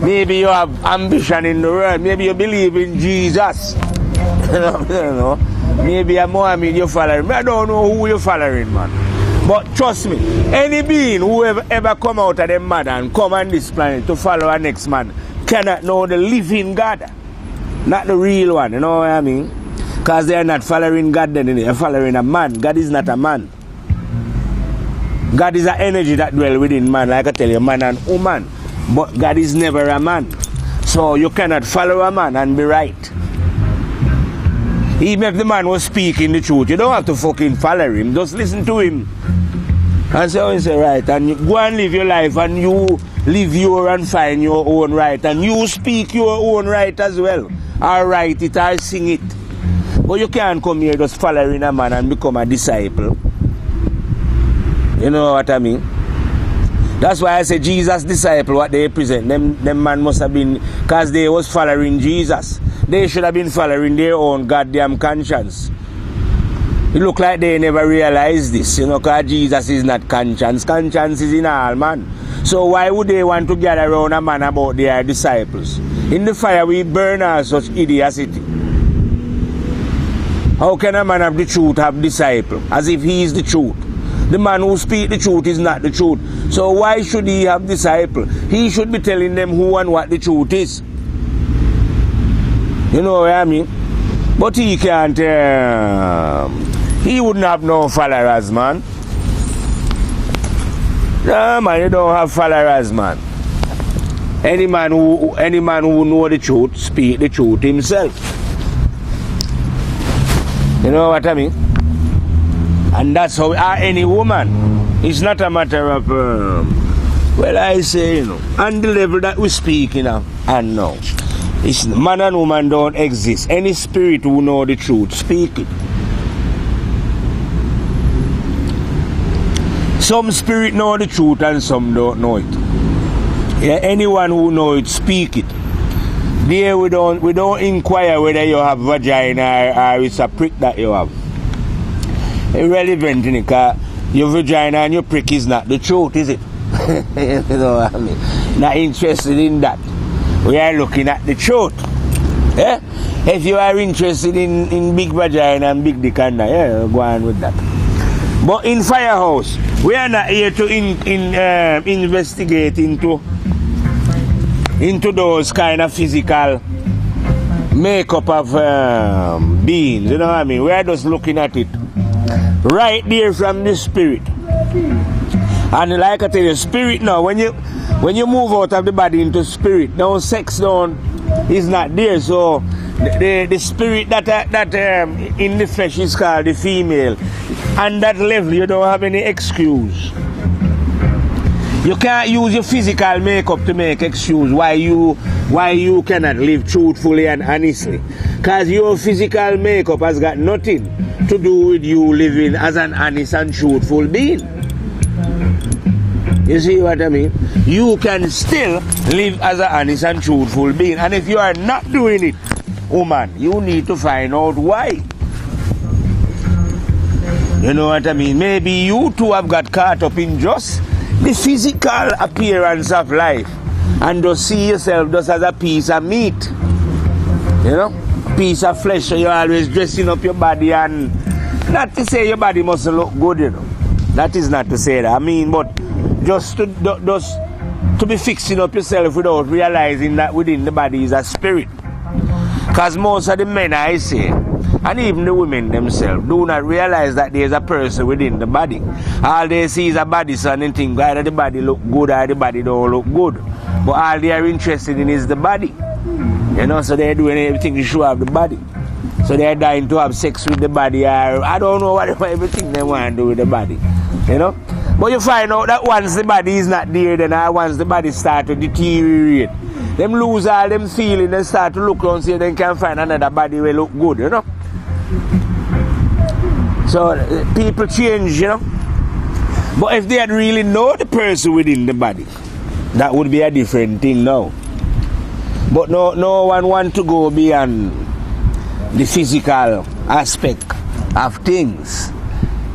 [SPEAKER 1] Maybe you have ambition in the world. Maybe you believe in Jesus. You know. Maybe a Muhammad you're following. I don't know who you're following, man. But trust me, any being who ever come out of them mad and come on this planet to follow our next man cannot know the living God. Not the real one, you know what I mean? Because they are not following God, then they are following a man. God is not a man. God is an energy that dwells within man, like I tell you, man and woman. But God is never a man. So you cannot follow a man and be right. Even if the man was speaking the truth, you don't have to fucking follow him. Just listen to him. And so you say, right, and you go and live your life and you live your and find your own right. And you speak your own right as well. Or write it or sing it. But you can't come here just following a man and become a disciple. You know what I mean? That's why I say Jesus' disciple, what they present, them man must have been, because they was following Jesus. They should have been following their own goddamn conscience. It look like they never realized this, you know, because Jesus is not conscience. Conscience is in all, man. So why would they want to gather around a man about their disciples? In the fire we burn all such idiocy. How can a man of the truth have disciple? As if he is the truth. The man who speaks the truth is not the truth. So why should he have disciple? He should be telling them who and what the truth is. You know what I mean? But he can't, he wouldn't have no followers, man. No, man, you don't have followers, man. Any man who know the truth, speak the truth himself. You know what I mean? And that's how any woman. It's not a matter of, well, I say, you know, on the level that we're speaking of, and now. It's man and woman don't exist. Any spirit who know the truth, speak it. Some spirit know the truth and some don't know it. Yeah, anyone who know it, speak it. There we don't inquire whether you have vagina or it's a prick that you have. Irrelevant, because your vagina and your prick is not the truth, is it? You know what I mean? Not interested in that. We are looking at the truth. Yeah? If you are interested in big vagina and big dick, yeah, go on with that. But in Firehouse, we are not here to investigate into those kind of physical makeup of beings. You know what I mean? We are just looking at it right there from the spirit. And like I tell you, spirit now, when you move out of the body into spirit, now sex is not there. So the spirit that in the flesh is called the female. And that level, you don't have any excuse. You can't use your physical makeup to make excuse why you cannot live truthfully and honestly. Because your physical makeup has got nothing to do with you living as an honest and truthful being. You see what I mean? You can still live as an honest and truthful being. And if you are not doing it, woman, you need to find out why. You know what I mean? Maybe you too have got caught up in just the physical appearance of life and just see yourself just as a piece of meat. You know? A piece of flesh, so you're always dressing up your body, and not to say your body mustn't look good, you know. That is not to say that. I mean, but just to be fixing up yourself without realizing that within the body is a spirit. Because most of the men, I say, and even the women themselves, do not realize that there is a person within the body. All they see is a body, so they think either the body look good or the body don't look good. But all they are interested in is the body. You know, so they're doing everything to show off the body. So they're dying to have sex with the body, or I don't know what everything they want to do with the body. You know? But you find out that once the body is not there, then once the body start to deteriorate, them lose all them feeling and start to look around, see if they can find another body will look good, you know? So people change, you know? But if they had really know the person within the body, that would be a different thing now. But no one want to go beyond the physical aspect of things,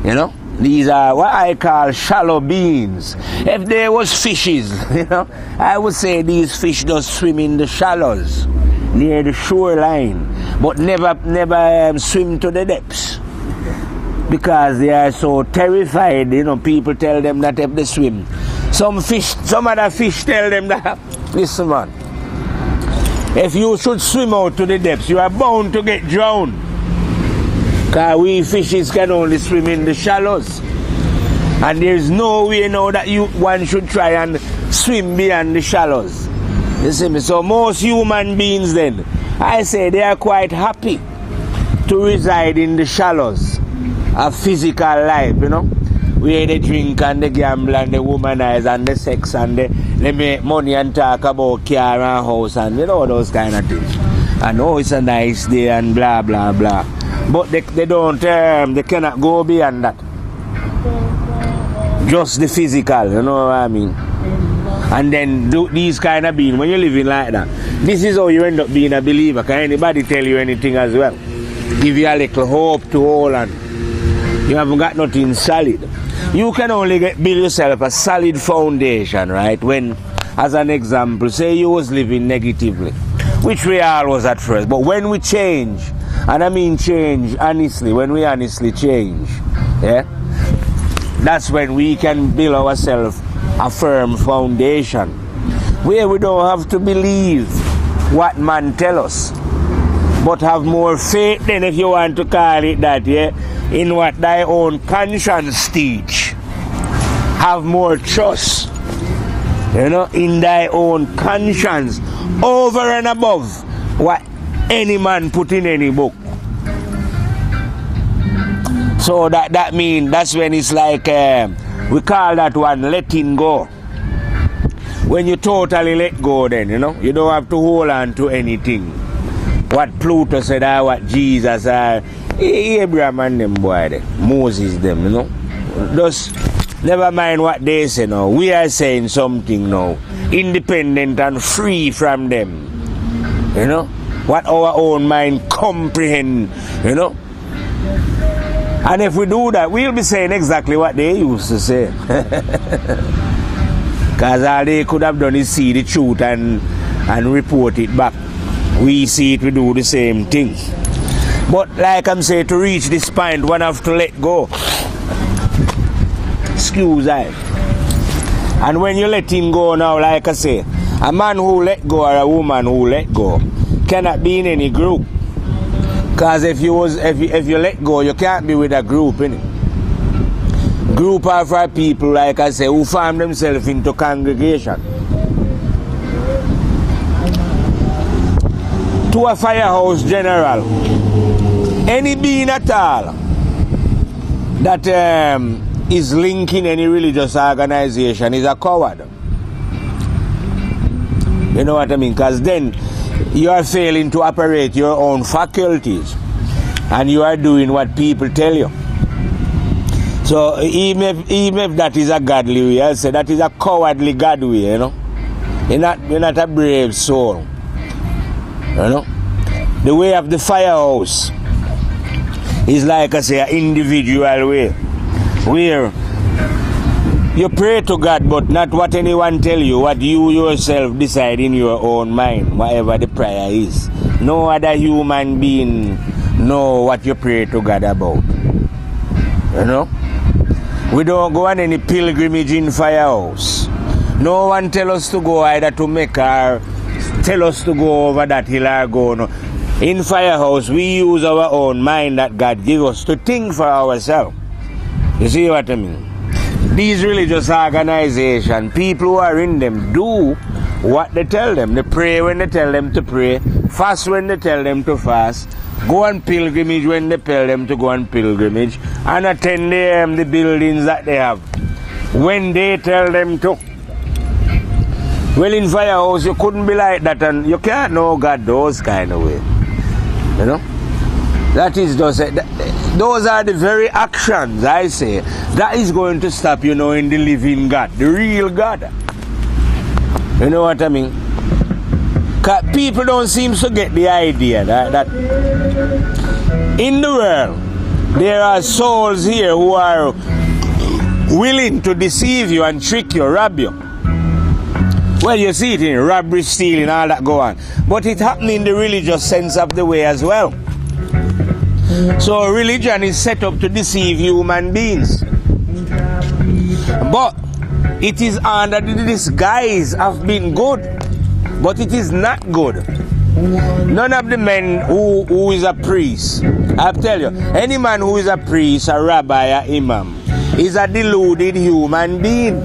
[SPEAKER 1] you know? These are what I call shallow beings. If there was fishes, you know, I would say these fish just swim in the shallows near the shoreline, but never swim to the depths because they are so terrified. You know, people tell them that if they swim, some other fish tell them that, listen man, if you should swim out to the depths, you are bound to get drowned. Because we fishes can only swim in the shallows. And there's no way now that one should try and swim beyond the shallows. You see me? So most human beings then, I say they are quite happy to reside in the shallows of physical life, you know. Where they drink and they gamble and they womanize and they sex and they make money and talk about car and house and you know those kind of things. And oh, it's a nice day and blah blah blah. But they don't, they cannot go beyond that. Just the physical, you know what I mean? And then these kind of beings, when you're living like that, this is how you end up being a believer. Can anybody tell you anything as well? Give you a little hope to hold on. You haven't got nothing solid. You can only build yourself a solid foundation, right? When, as an example, say you was living negatively, which we all was at first. But when we change, and I mean change honestly, when we honestly change, yeah, that's when we can build ourselves a firm foundation where we don't have to believe what man tell us, but have more faith than, if you want to call it that, yeah, in what thy own conscience teach. Have more trust, you know, in thy own conscience over and above what any man put in any book. So that means that's when it's like we call that one letting go. When you totally let go, then you know you don't have to hold on to anything. What Pluto said, or what Jesus, Abraham and them boy, Moses them, you know. Just never mind what they say now. We are saying something now, independent and free from them. You know. What our own mind comprehend, you know. And if we do that, we'll be saying exactly what they used to say. Because all they could have done is see the truth and report it back. We see it, we do the same thing. But like I'm saying, to reach this point, one have to let go. Excuse me. And when you let him go now, like I say, a man who let go or a woman who let go cannot be in any group. Because if you let go, you can't be with a group, innit? Group are for people, like I say, who form themselves into congregation. To a firehouse general, any being at all that is linking any religious organization is a coward. You know what I mean? Because then you are failing to operate your own faculties and you are doing what people tell you. So even if that is a godly way, I say that is a cowardly God way, you know. You're not a brave soul. You know? The way of the firehouse is like I say, an individual way, where you pray to God, but not what anyone tell you, what you yourself decide in your own mind, whatever the prayer is. No other human being know what you pray to God about. You know? We don't go on any pilgrimage in Firehouse. No one tell us to go either to Mecca or tell us to go over that hill or go. No. In Firehouse, we use our own mind that God give us to think for ourselves. You see what I mean? These religious organizations, people who are in them, do what they tell them. They pray when they tell them to pray, fast when they tell them to fast, go on pilgrimage when they tell them to go on pilgrimage, and attend the buildings that they have when they tell them to. Well, in Firehouse, you couldn't be like that, and you can't know God those kind of way. You know? That is just, those are the very actions, I say, that is going to stop you knowing the living God, the real God. You know what I mean? Because people don't seem to get the idea that in the world, there are souls here who are willing to deceive you and trick you, rob you. Well, you see it in robbery, stealing, all that go on. But it happens in the religious sense of the way as well. So religion is set up to deceive human beings. But it is under the disguise of being good. But it is not good. None of the men who is a priest, I'll tell you, any man who is a priest, a rabbi, a imam, is a deluded human being.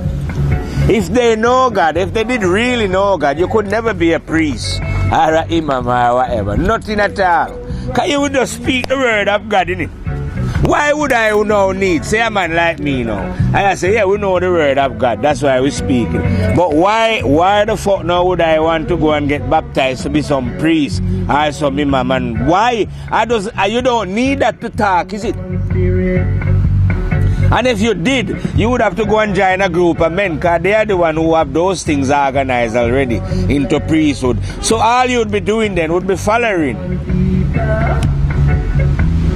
[SPEAKER 1] If they know God, if they did really know God, you could never be a priest or an imam or whatever. Nothing at all. Because you would just speak the word of God in it. Why would I now need, say a man like me now, and I say, yeah, we know the word of God, that's why we speak it. But why the fuck now would I want to go and get baptized to be some priest or some imam? And why? You don't need that to talk, is it? And if you did, you would have to go and join a group of men, because they are the one who have those things organized already into priesthood. So all you would be doing then would be following.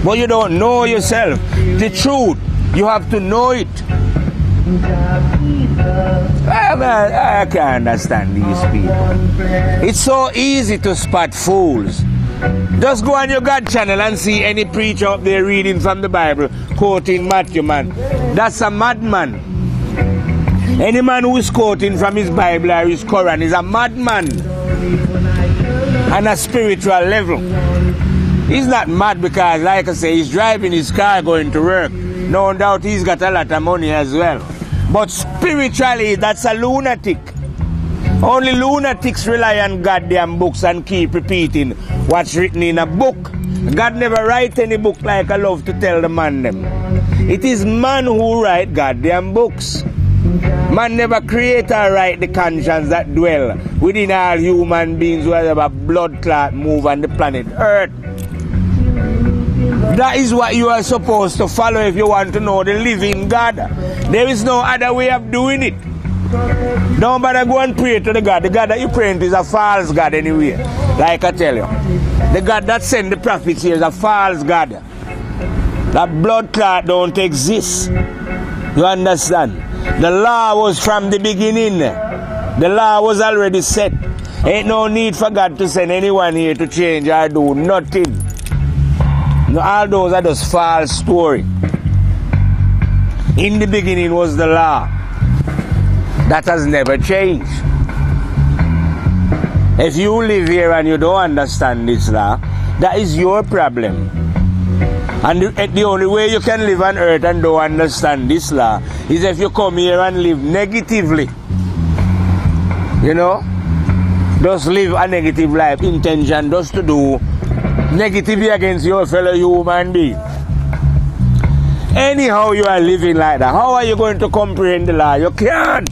[SPEAKER 1] But you don't know yourself. The truth, you have to know it. I can't understand these people. It's so easy to spot fools. Just go on your God channel and see any preacher up there reading from the Bible, quoting Matthew, man. That's a madman. Any man who is quoting from his Bible or his Quran is a madman on a spiritual level. He's not mad because, like I say, he's driving his car going to work. No doubt he's got a lot of money as well. But spiritually, that's a lunatic. Only lunatics rely on goddamn books and keep repeating what's written in a book. God never write any book like I love to tell the man them. It is man who write goddamn books. Man never create or write the conscience that dwell within all human beings who have a blood clot move on the planet Earth. That is what you are supposed to follow if you want to know the living God. There is no other way of doing it. Don't bother go and pray to the God. The God that you pray to is a false God anyway. Like I tell you. The God that sent the prophets here is a false God. That blood clot don't exist. You understand? The law was from the beginning. The law was already set. Ain't no need for God to send anyone here to change or do nothing. No, all those are just false stories. In the beginning was the law. That has never changed. If you live here and you don't understand this law, that is your problem. And the only way you can live on earth and don't understand this law is if you come here and live negatively. You know? Just live a negative life, intention just to do negatively against your fellow human being. Anyhow you are living like that, how are you going to comprehend the law? You can't.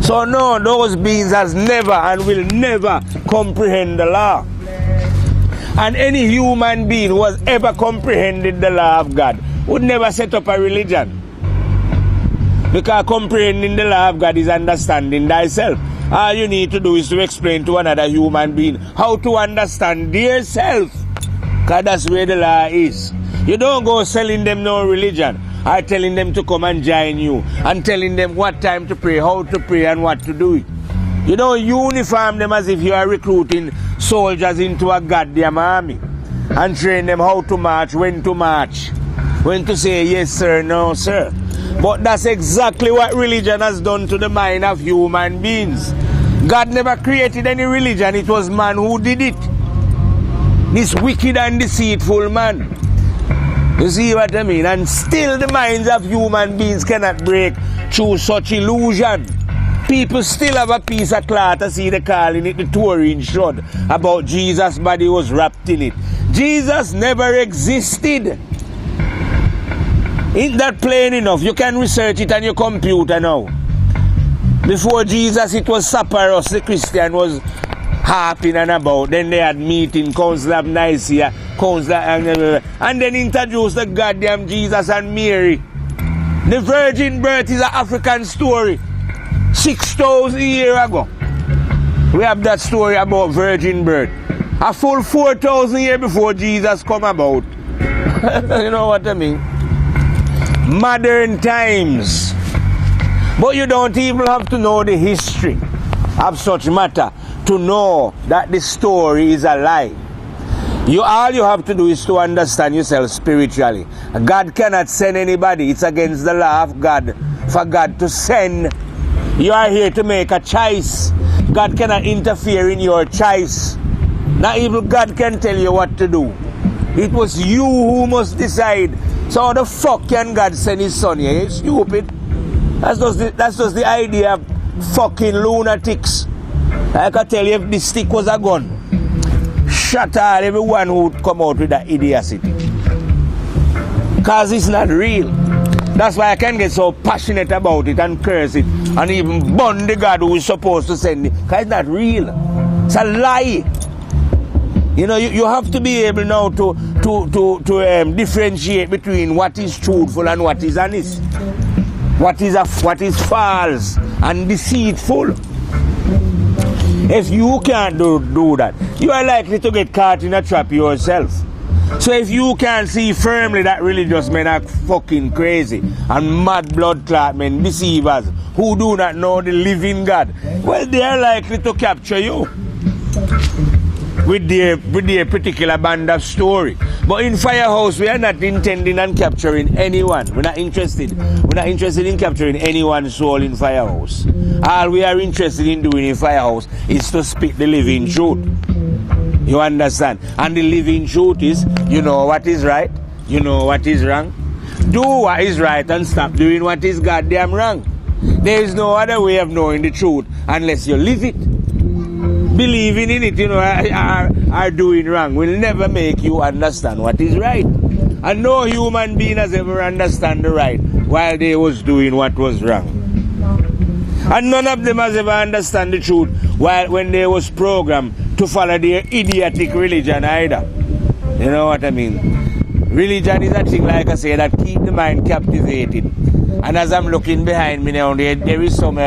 [SPEAKER 1] So no, those beings has never and will never comprehend the law. And any human being who has ever comprehended the law of God would never set up a religion. Because comprehending the law of God is understanding thyself. All you need to do is to explain to another human being how to understand their self. Because that's where the law is. You don't go selling them no religion or telling them to come and join you and telling them what time to pray, how to pray and what to do it. You don't uniform them as if you are recruiting soldiers into a goddamn army and train them how to march, when to say yes sir, no sir. But that's exactly what religion has done to the mind of human beings. God never created any religion, it was man who did it. This wicked and deceitful man. You see what I mean? And still the minds of human beings cannot break through such illusion. People still have a piece of cloth to see the calling it the Turin shroud about Jesus' body was wrapped in it. Jesus never existed. Ain't that plain enough? You can research it on your computer now. Before Jesus, it was Sapphirus, the Christian was harping and about. Then they had meeting, Council of Nicaea, and then introduced the goddamn Jesus and Mary. The virgin birth is an African story. 6,000 years ago. We have that story about virgin birth. A full 4,000 years before Jesus come about. You know what I mean? Modern times. But you don't even have to know the history of such matter to know that the story is a lie. All you have to do is to understand yourself spiritually. God cannot send anybody. It's against the law of God for God to send. You are here to make a choice. God cannot interfere in your choice. Not even God can tell you what to do. It was you who must decide. So how the fuck can God send his son here? You're stupid. That's just the idea of fucking lunatics. I can tell you if this stick was a gun, shut all everyone who would come out with that idiocy. Because it's not real. That's why I can get so passionate about it and curse it and even burn the God who is supposed to send it. Because it's not real. It's a lie. You know, you have to be able now to differentiate between what is truthful and what is honest. What is false and deceitful. If you can't do that, you are likely to get caught in a trap yourself. So if you can't see firmly that religious men are fucking crazy and mad blood clot men, deceivers, who do not know the living God, well, they are likely to capture you with their particular band of story. But in Firehouse, we are not intending on capturing anyone. We're not interested. We're not interested in capturing anyone's soul in Firehouse. All we are interested in doing in Firehouse is to speak the living truth. You understand? And the living truth is, you know what is right, you know what is wrong. Do what is right and stop doing what is goddamn wrong. There is no other way of knowing the truth unless you live it. Believing in it, you know, are doing wrong will never make you understand what is right. And no human being has ever understood the right while they was doing what was wrong. And none of them has ever understood the truth when they was programmed to follow their idiotic religion either. You know what I mean? Religion is a thing, like I say, that keep the mind captivated. And as I'm looking behind me now, there is some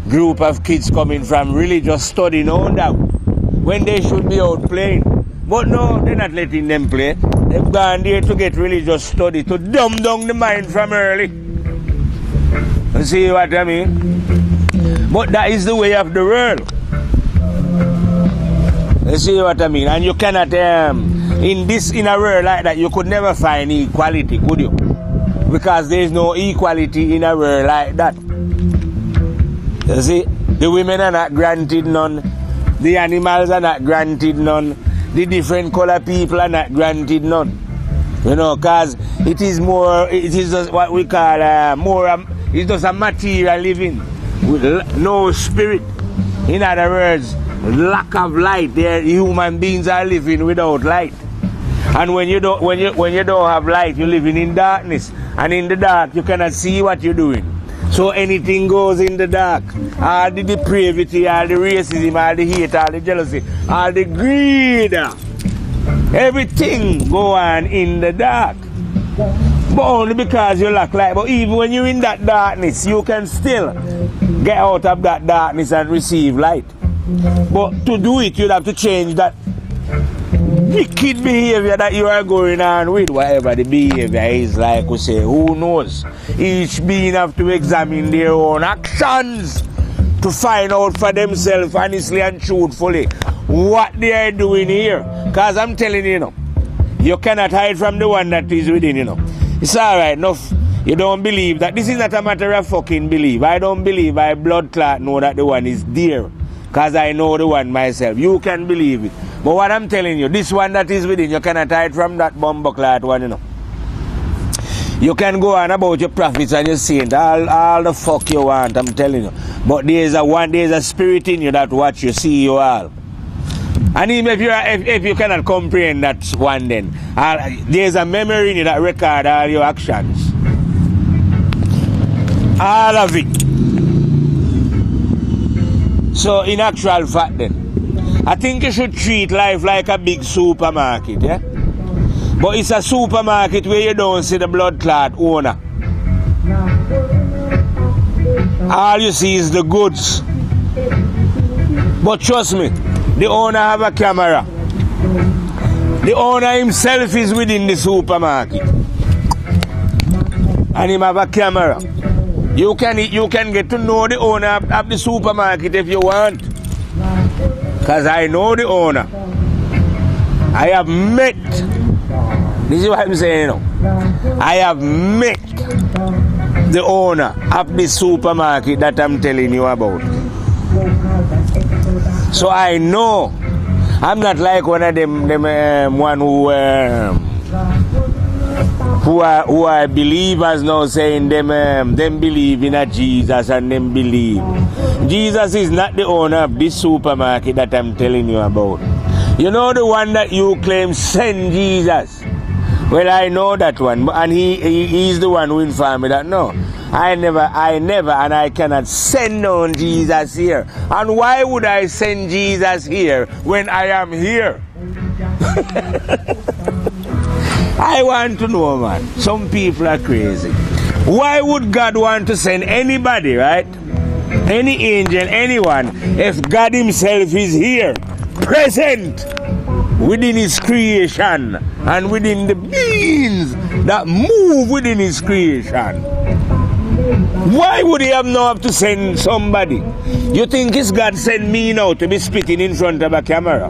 [SPEAKER 1] group of kids coming from religious study now now, when they should be out playing. But no, they're not letting them play. They've gone there to get religious study, to dumb down the mind from early. You see what I mean? But that is the way of the world. You see what I mean? And you cannot, in a world like that, you could never find equality, could you? Because there is no equality in a world like that. You see, the women are not granted none, the animals are not granted none, the different color people are not granted none. You know, because it is just what we call it's just a material living with no spirit. In other words, lack of light. Human beings are living without light. And when you don't have light, you're living in darkness. And in the dark, you cannot see what you're doing. So anything goes in the dark. All the depravity, all the racism, all the hate, all the jealousy, all the greed. Everything go on in the dark. But only because you lack light. But even when you're in that darkness, you can still get out of that darkness and receive light. But to do it, you'd have to change that wicked behavior that you are going on with, whatever the behavior is, like we say, who knows? Each being have to examine their own actions to find out for themselves honestly and truthfully what they are doing here. Because I'm telling you, you cannot hide from the one that is within, It's alright enough. You don't believe that. This is not a matter of fucking belief. I don't believe I blood clot know that the one is there. Because I know the one myself. You can believe it. But what I'm telling you, this one that is within, you cannot hide from that bumbo clot one, You can go on about your prophets and your saints, all the fuck you want, I'm telling you. But there's a spirit in you that watch you, see you all. And even if you cannot comprehend that one, then there's a memory in you that record all your actions. All of it. So in actual fact then, I think you should treat life like a big supermarket, yeah? But it's a supermarket where you don't see the blood clot owner. All you see is the goods. But trust me, the owner have a camera. The owner himself is within the supermarket. And him have a camera. You can get to know the owner of the supermarket if you want. Because I know the owner. I have met. This is what I'm saying now. I have met the owner of the supermarket that I'm telling you about. So I know. I'm not like one of them one who are believers now saying them believe in a Jesus and them believe. Jesus is not the owner of this supermarket that I'm telling you about. You know the one that you claim sent Jesus? Well, I know that one, and he's the one who informed me that no, I never, and I cannot send on Jesus here. And why would I send Jesus here when I am here? I want to know, man. Some people are crazy. Why would God want to send anybody, right? Any angel, anyone, if God himself is here, present within his creation and within the beings that move within his creation? Why would he have to send somebody? You think it's God sent me now to be spitting in front of a camera?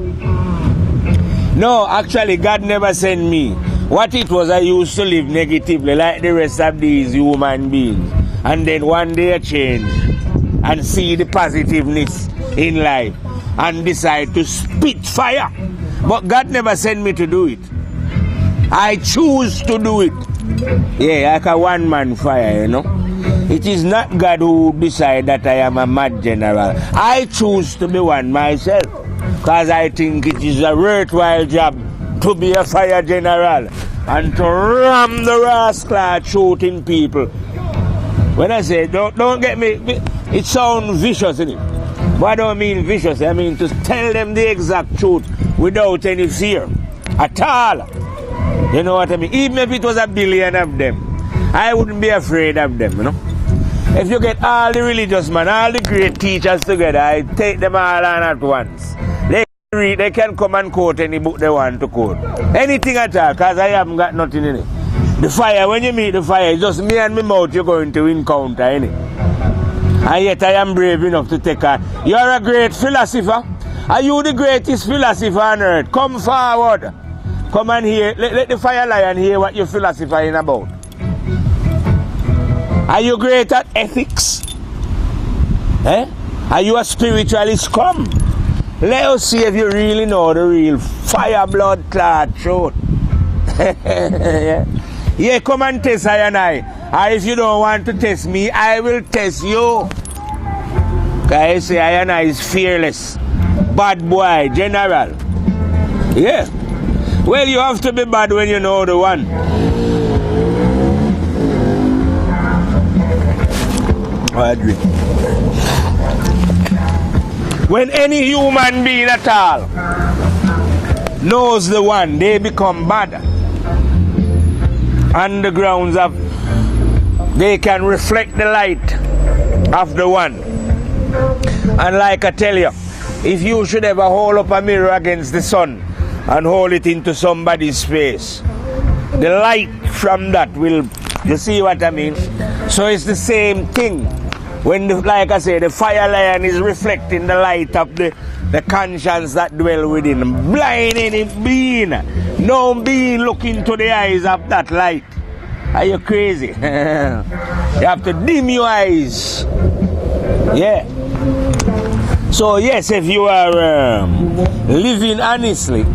[SPEAKER 1] No, actually God never sent me. What it was, I used to live negatively like the rest of these human beings. And then one day I change and see the positiveness in life and decide to spit fire. But God never sent me to do it. I choose to do it. Yeah, like a one-man fire, It is not God who decides that I am a mad general. I choose to be one myself. Because I think it is a worthwhile job to be a fire general and to ram the rascal shooting people. When I say, don't get me, it sounds vicious, isn't it? But I don't mean vicious, I mean to tell them the exact truth without any fear at all. You know what I mean? Even if it was a billion of them, I wouldn't be afraid of them, If you get all the religious men, all the great teachers together, I take them all on at once. They can come and quote any book they want to quote. Anything at all, because I haven't got nothing in it. The fire, when you meet the fire, it's just me and my mouth you're going to encounter, innit? And yet I am brave enough to take on. You're a great philosopher. Are you the greatest philosopher on earth? Come forward. Come and hear. Let the fire lie and hear what you're philosophizing about. Are you great at ethics? Are you a spiritualist? Come. Let us see if you really know the real fire blood clot truth. Yeah, come and test I and I. Or if you don't want to test me, I will test you. I say I and I is fearless. Bad boy, general. Yeah. Well, you have to be bad when you know the one. I agree. When any human being at all knows the one, they become bad. On the grounds of they can reflect the light of the one. And like I tell you, if you should ever hold up a mirror against the sun and hold it into somebody's face, the light from that will, you see what I mean? So it's the same thing. When, like I say, the fire lion is reflecting the light of the conscience that dwell within, blinding it being. No being looking to the eyes of that light. Are you crazy? You have to dim your eyes. Yeah. So yes, if you are living honestly,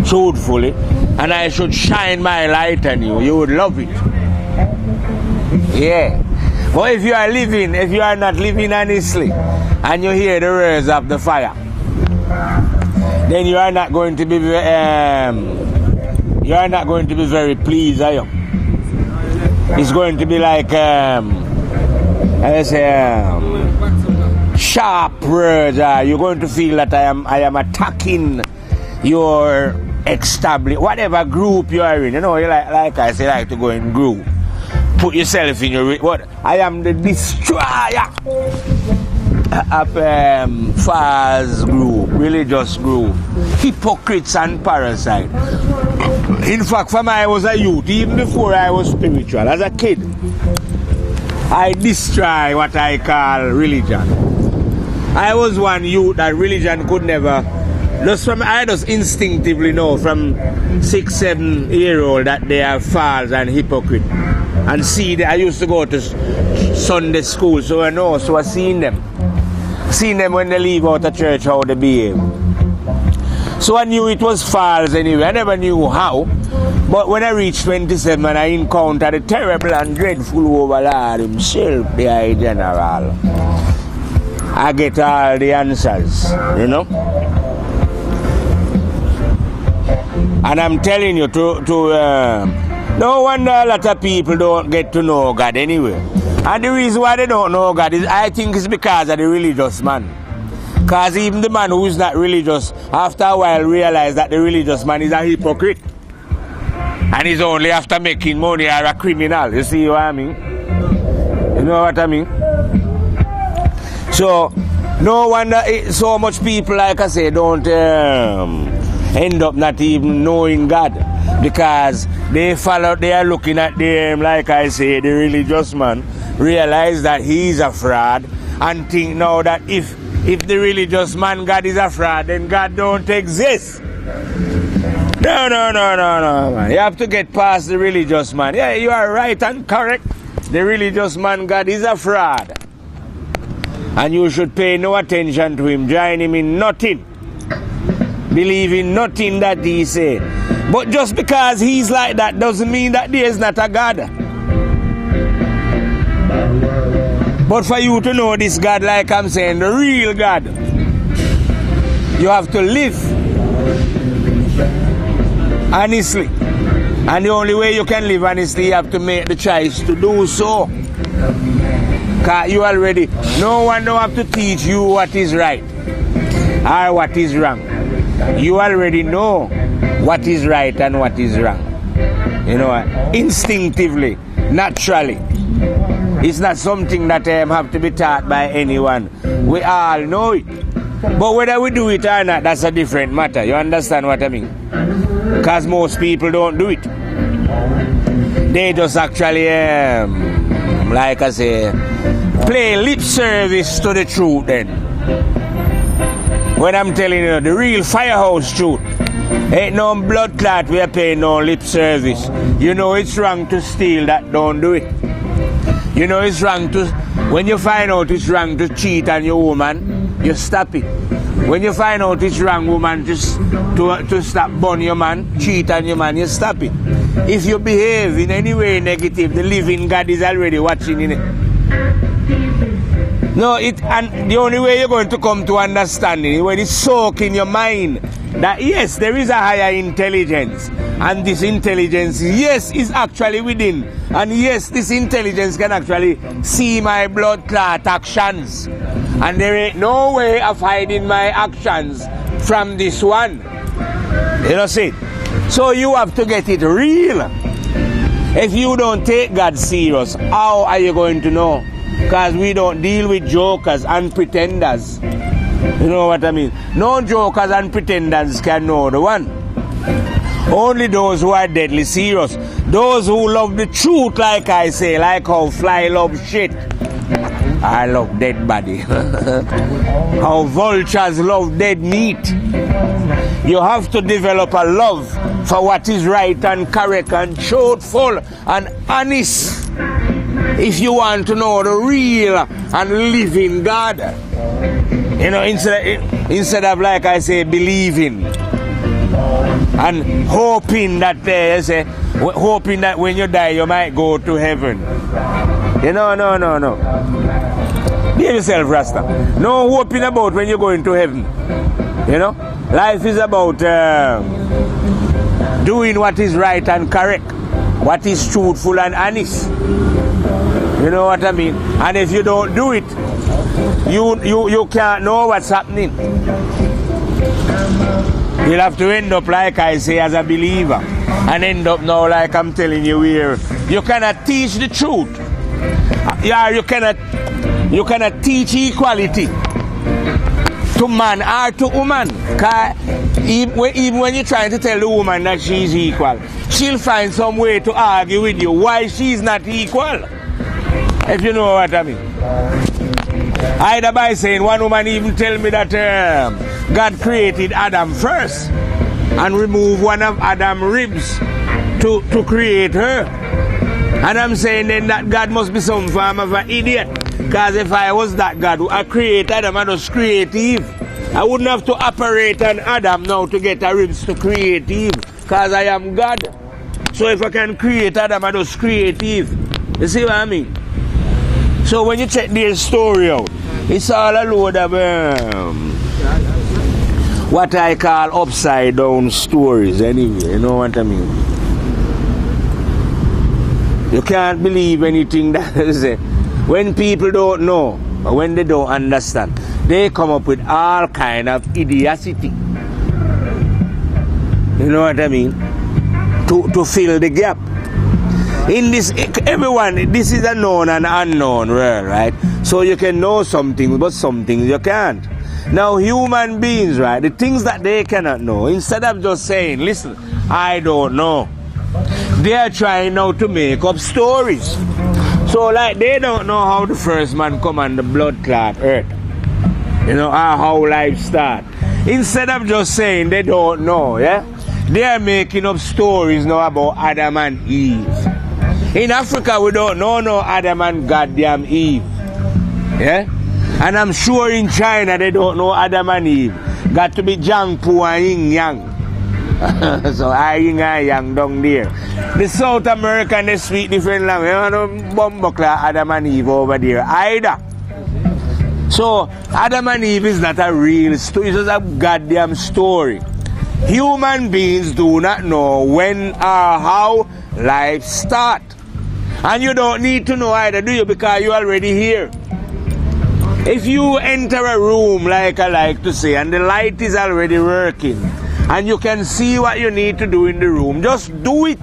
[SPEAKER 1] truthfully, and I should shine my light on you, you would love it. Yeah. But if you are not living honestly, and you hear the words of the fire, then you are not going to be very pleased, are you? It's going to be like sharp words. You're going to feel that I am attacking your established whatever group you are in. You know, you like I say, like to go in group. Put yourself in your what? I am the destroyer of false group, religious group, hypocrites and parasites. In fact, for me, I was a youth, even before I was spiritual. As a kid, I destroy what I call religion. I was one youth that religion could never. I just instinctively know from 6-7-year-old that they are false and hypocrite. And see, I used to go to Sunday school, so I know, so I seen them. Seen them when they leave out of church, how they behave. So I knew it was false anyway. I never knew how. But when I reached 27 and I encountered the terrible and dreadful overlord himself, the High General, I get all the answers, you know. And I'm telling you, no wonder a lot of people don't get to know God anyway. And the reason why they don't know God is, I think, it's because of the religious man. Because even the man who is not religious, after a while realize that the religious man is a hypocrite. And he's only after making money or a criminal. You see what I mean? You know what I mean? So, no wonder so much people, like I say, don't end up not even knowing God. Because they are looking at them, like I say, the religious man, realize that he's a fraud, and think now that if the religious man, God is a fraud, then God don't exist. No, man. You have to get past the religious man. Yeah, you are right and correct. The religious man, God is a fraud. And you should pay no attention to him, join him in nothing. Believe in nothing that he say. But just because he's like that doesn't mean that there is not a God. But for you to know this God, like I'm saying, the real God, you have to live honestly. And the only way you can live honestly, you have to make the choice to do so. Because you already, no one don't have to teach you what is right or what is wrong. You already know what is right and what is wrong. You know, instinctively, naturally. It's not something that have to be taught by anyone. We all know it. But whether we do it or not, that's a different matter. You understand what I mean? Because most people don't do it. They just actually, like I say, play lip service to the truth then. When I'm telling you, the real firehouse truth, ain't no blood clot we are paying no lip service. You know it's wrong to steal, that don't do it. You know it's wrong to, when you find out it's wrong to cheat on your woman, you stop it. When you find out it's wrong, woman, to stop burn your man, cheat on your man, you stop it. If you behave in any way negative, the living God is already watching in it. No, and the only way you're going to come to understanding it when it's soaked in your mind that yes, there is a higher intelligence, and this intelligence, yes, is actually within, and yes, this intelligence can actually see my blood clot actions, and there ain't no way of hiding my actions from this one. You know, see? So you have to get it real. If you don't take God serious, how are you going to know? Because we don't deal with jokers and pretenders. You know what I mean? No jokers and pretenders can know the one. Only those who are deadly serious. Those who love the truth, like I say, like how fly love shit. I love dead body. How vultures love dead meat. You have to develop a love for what is right and correct and truthful and honest if you want to know the real and living God. You know, instead of, like I say, believing and hoping that hoping that when you die you might go to heaven. You know, no. Behave yourself, Rasta. No hoping about when you're going to heaven. You know, life is about doing what is right and correct, what is truthful and honest. You know what I mean? And if you don't do it, you can't know what's happening. You'll have to end up, like I say, as a believer, and end up now, like I'm telling you here, you cannot teach the truth. Yeah, you cannot teach equality to man or to woman. Even when you're trying to tell the woman that she's equal, she'll find some way to argue with you why she's not equal. If you know what I mean. Either by saying, one woman even tell me that God created Adam first and removed one of Adam's ribs to create her. And I'm saying then that God must be some form of an idiot. Because if I was that God, I create Adam and just create Eve. I wouldn't have to operate on Adam now to get a ribs to create Eve. Because I am God. So if I can create Adam, I just create Eve. You see what I mean? So when you check their story out, it's all a load of what I call upside down stories anyway. You know what I mean? You can't believe anything that is it. When people don't know, or when they don't understand, they come up with all kind of idiocy. You know what I mean? To fill the gap. In this, everyone, this is a known and unknown world, right? So you can know some things, but some things you can't. Now, human beings, right, the things that they cannot know, instead of just saying, listen, I don't know, they are trying now to make up stories. So, like, they don't know how the first man come on the blood clot earth. You know, how life start. Instead of just saying they don't know, yeah, they are making up stories now about Adam and Eve. In Africa, we don't know no Adam and goddamn Eve. Yeah? And I'm sure in China, they don't know Adam and Eve. Got to be Jiangpu and Yin Yang. So I Yin and Yang down there. The South American, they speak different language. You know, Bumbleclaw Adam and Eve over there either. So Adam and Eve is not a real story. It's just a goddamn story. Human beings do not know when or how life starts. And you don't need to know either, do you? Because you're already here. If you enter a room, like I like to say, and the light is already working, and you can see what you need to do in the room, just do it.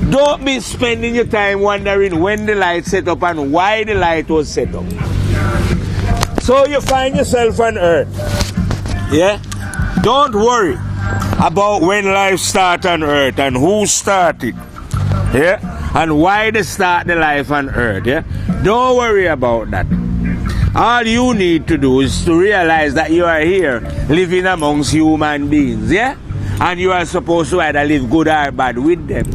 [SPEAKER 1] Don't be spending your time wondering when the light set up and why the light was set up. So you find yourself on earth. Yeah? Don't worry about when life starts on earth and who started. Yeah? And why they start the life on earth. Yeah? Don't worry about that. All you need to do is to realize that you are here living amongst human beings. Yeah? And you are supposed to either live good or bad with them.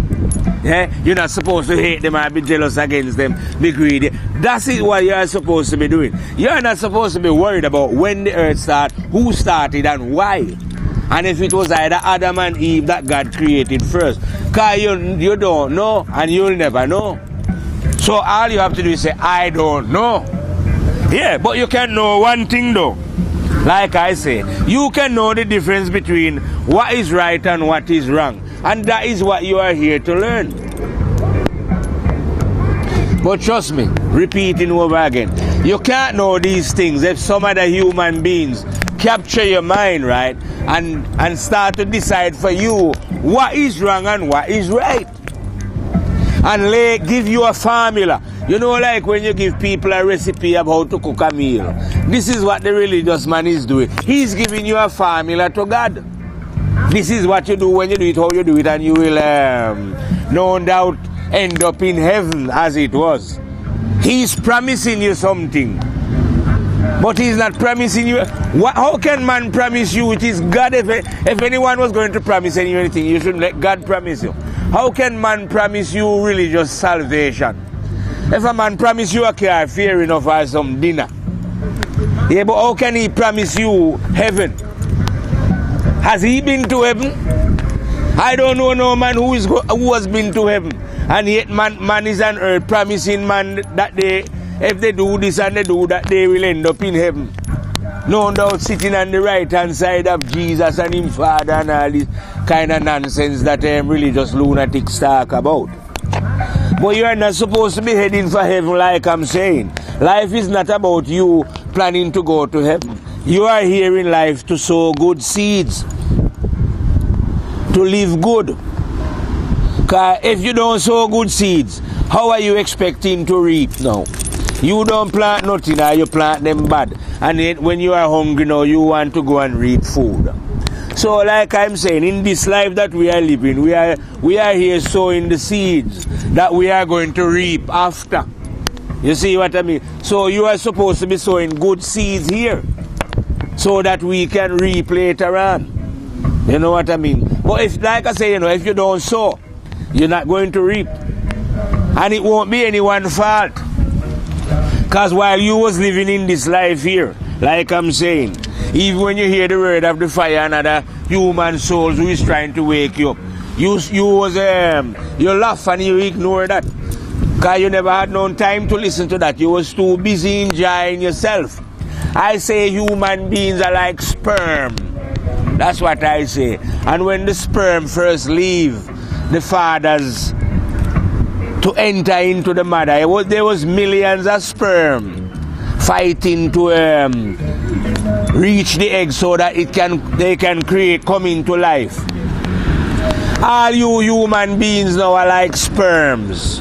[SPEAKER 1] Yeah? You're not supposed to hate them or be jealous against them, be greedy. That's it what you are supposed to be doing. You're not supposed to be worried about when the earth started, who started and why. And if it was either Adam and Eve that God created first. Because you don't know and you'll never know. So all you have to do is say, I don't know. Yeah, but you can know one thing though. Like I say, you can know the difference between what is right and what is wrong. And that is what you are here to learn. But trust me, repeating over again, you can't know these things if some other human beings capture your mind, right? And start to decide for you what is wrong and what is right. and give you a formula. You know, like when you give people a recipe of how to cook a meal. This is what the religious man is doing. He's giving you a formula to God. This is what you do when you do it, how you do it, and you will, no doubt, end up in heaven as it was. He's promising you something, but he's not promising you. How can man promise you? It is God. If anyone was going to promise you anything, you should let God promise you. How can man promise you religious salvation? If a man promise you a car, fair enough, or some dinner. Yeah, but how can he promise you heaven? Has he been to heaven? I don't know no man who has been to heaven. And yet man is on earth promising man that if they do this and they do that, they will end up in heaven. No doubt sitting on the right hand side of Jesus and him Father and all this kind of nonsense that religious lunatics talk about. But you are not supposed to be heading for heaven like I'm saying. Life is not about you planning to go to heaven. You are here in life to sow good seeds, to live good. Because if you don't sow good seeds, how are you expecting to reap now? You don't plant nothing, or you plant them bad. And yet when you are hungry now, you want to go and reap food. So like I'm saying, in this life that we are living, we are here sowing the seeds that we are going to reap after. You see what I mean? So you are supposed to be sowing good seeds here, so that we can reap later on. You know what I mean? But if, like I say, if you don't sow, you're not going to reap. And it won't be anyone's fault. Because while you was living in this life here, like I'm saying, even when you hear the word of the fire and other human souls who is trying to wake you up, you laugh and you ignore that. Because you never had no time to listen to that. You was too busy enjoying yourself. I say human beings are like sperm. That's what I say. And when the sperm first leave the fathers to enter into the mother, there was millions of sperm fighting to reach the egg so that they can come into life. All you human beings now are like sperms.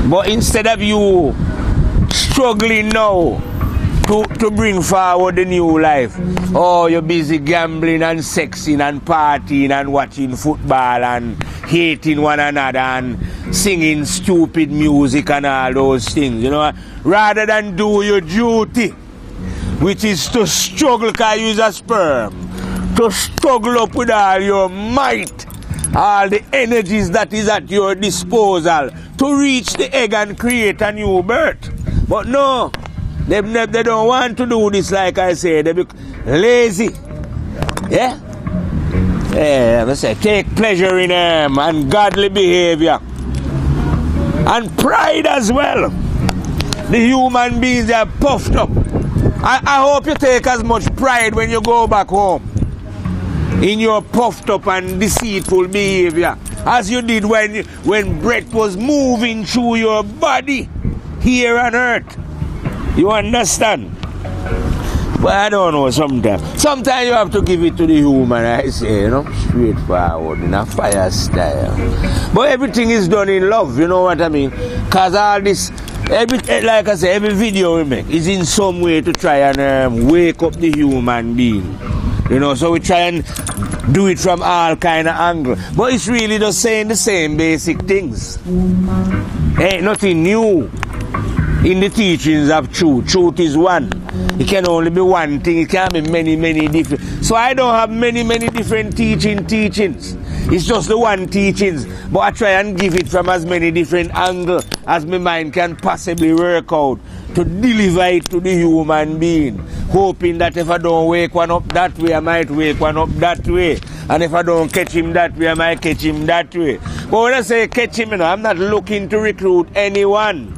[SPEAKER 1] But instead of you struggling now to bring forward the new life, oh, you're busy gambling and sexing and partying and watching football and hating one another and singing stupid music and all those things, rather than do your duty, which is to struggle, because you're a sperm, to struggle up with all your might, all the energies that is at your disposal to reach the egg and create a new birth. But no, they don't want to do this, like I say. They be lazy. Yeah? Yeah, I say, take pleasure in ungodly behavior. And pride as well. The human beings are puffed up. I hope you take as much pride when you go back home in your puffed up and deceitful behavior as you did when breath was moving through your body here on earth. You understand? But I don't know, sometimes you have to give it to the human, I say, straightforward, in a fire style. But everything is done in love, you know what I mean? Because all this, like I say, every video we make is in some way to try and wake up the human being. So we try and do it from all kind of angles. But it's really just saying the same basic things. Ain't nothing new in the teachings of truth. Truth is one. It can only be one thing. It can't be many, many different. So I don't have many, many different teachings. It's just the one teachings. But I try and give it from as many different angles as my mind can possibly work out to deliver it to the human being. Hoping that if I don't wake one up that way, I might wake one up that way. And if I don't catch him that way, I might catch him that way. But when I say catch him, I'm not looking to recruit anyone.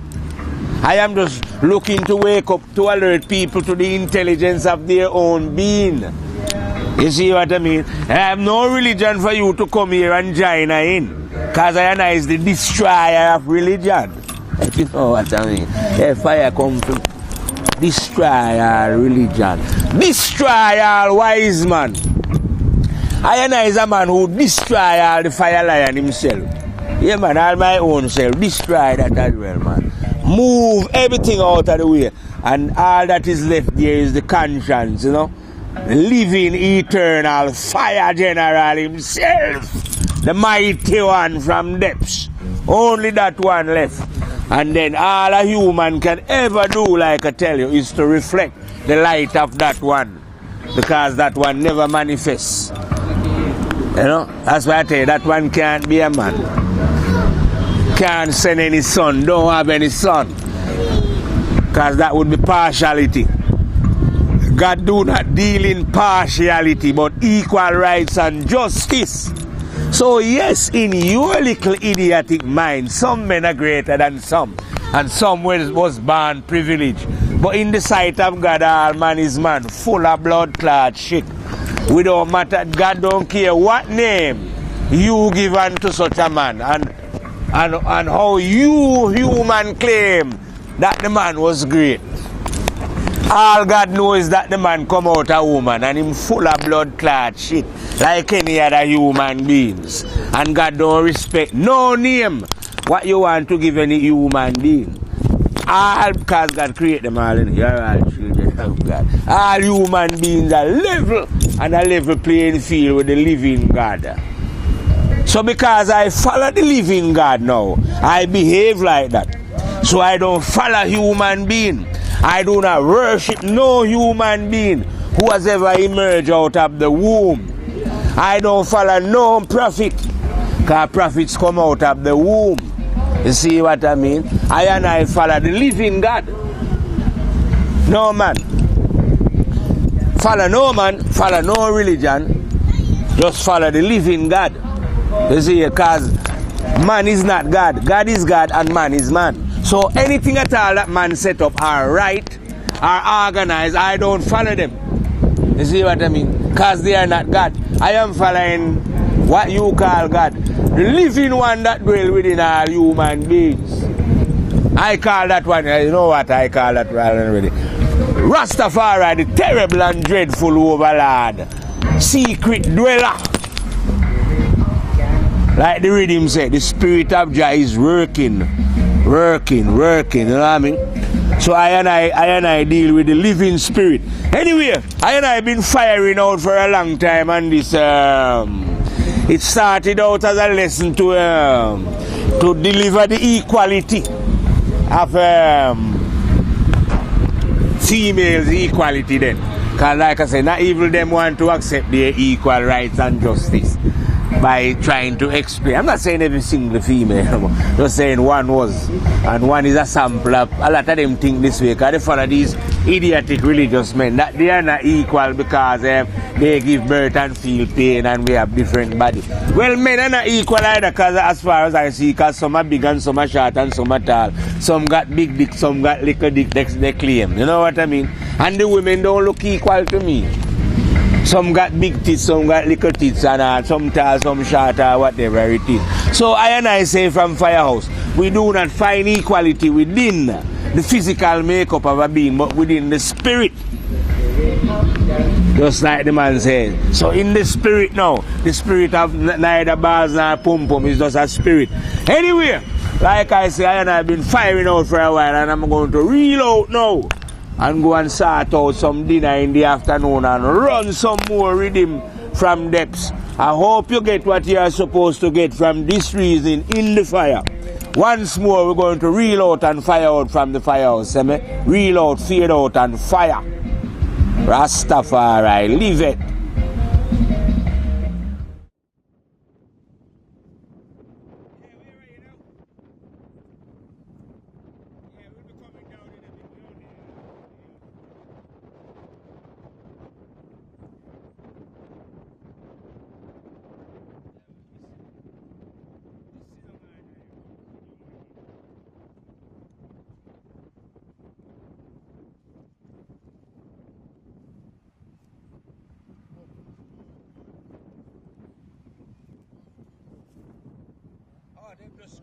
[SPEAKER 1] I am just looking to wake up, to alert people to the intelligence of their own being. You see what I mean? I have no religion for you to come here and join in. Because I is the destroyer of religion. If you know what I mean. If fire come to destroy our religion, destroy all wise man. I is a man who destroy all the fire lion himself. Yeah, man, all my own self. Destroy that as well, man. Move everything out of the way. And all that is left there is the conscience, you know. Living eternal fire general himself. The mighty one from depths. Only that one left. And then all a human can ever do, like I tell you, is to reflect the light of that one. Because that one never manifests. You know, that's why I tell you, that one can't be a man. Can't send any son, don't have any son. Because that would be partiality. God do not deal in partiality, but equal rights and justice. So yes, in your little idiotic mind, some men are greater than some. And some was born privileged. But in the sight of God, all man is man, full of blood clot shit. We don't matter, God don't care what name you give unto such a man. And how you human claim that the man was great. All God knows is that the man come out a woman and him full of blood clot shit like any other human beings. And God don't respect no name what you want to give any human being. All because God create them all in here, all children of God. All human beings are level and a level playing field with the living God. So because I follow the living God now, I behave like that. So I don't follow human being. I do not worship no human being who has ever emerged out of the womb. I don't follow no prophet, because prophets come out of the womb. You see what I mean? I follow the living God. No man. Follow no man, follow no religion. Just follow the living God. You see, because man is not God. God is God and man is man. So anything at all that man set up are right, are organized, I don't follow them. You see what I mean? Because they are not God. I am following what you call God. The living one that dwells within all human beings. I call that one, you know what I call that one already? Rastafari, the terrible and dreadful overlord. Secret dweller. Like the rhythm said, the spirit of Jah is working, you know what I mean? So I and I deal with the living spirit. Anyway, I and I been firing out for a long time, and this it started out as a lesson to deliver the equality of females equality then. Because like I said, not even them want to accept their equal rights and justice by trying to explain. I'm not saying every single female, just saying one was, and one is a sample of, a lot of them think this way, because they follow these idiotic religious men, that they are not equal because they give birth and feel pain and we have different bodies. Well, men are not equal either, because as far as I see, because some are big and some are short and some are tall, some got big dick, some got little dick, they claim, you know what I mean? And the women don't look equal to me. Some got big teeth, some got little teeth, and some tall, some short, or whatever it is. So I say from Firehouse, we do not find equality within the physical makeup of a being, but within the spirit. Just like the man says. So in the spirit now, the spirit of neither bars nor pum-pum is just a spirit. Anyway, like I say, I've been firing out for a while, and I'm going to reel out now. And go and sort out some dinner in the afternoon and run some more rhythm from depths. I hope you get what you are supposed to get from this reason in the fire. Once more, we're going to reel out and fire out from the firehouse. Reel out, fade out, and fire. Rastafari, leave it. Oh, they've just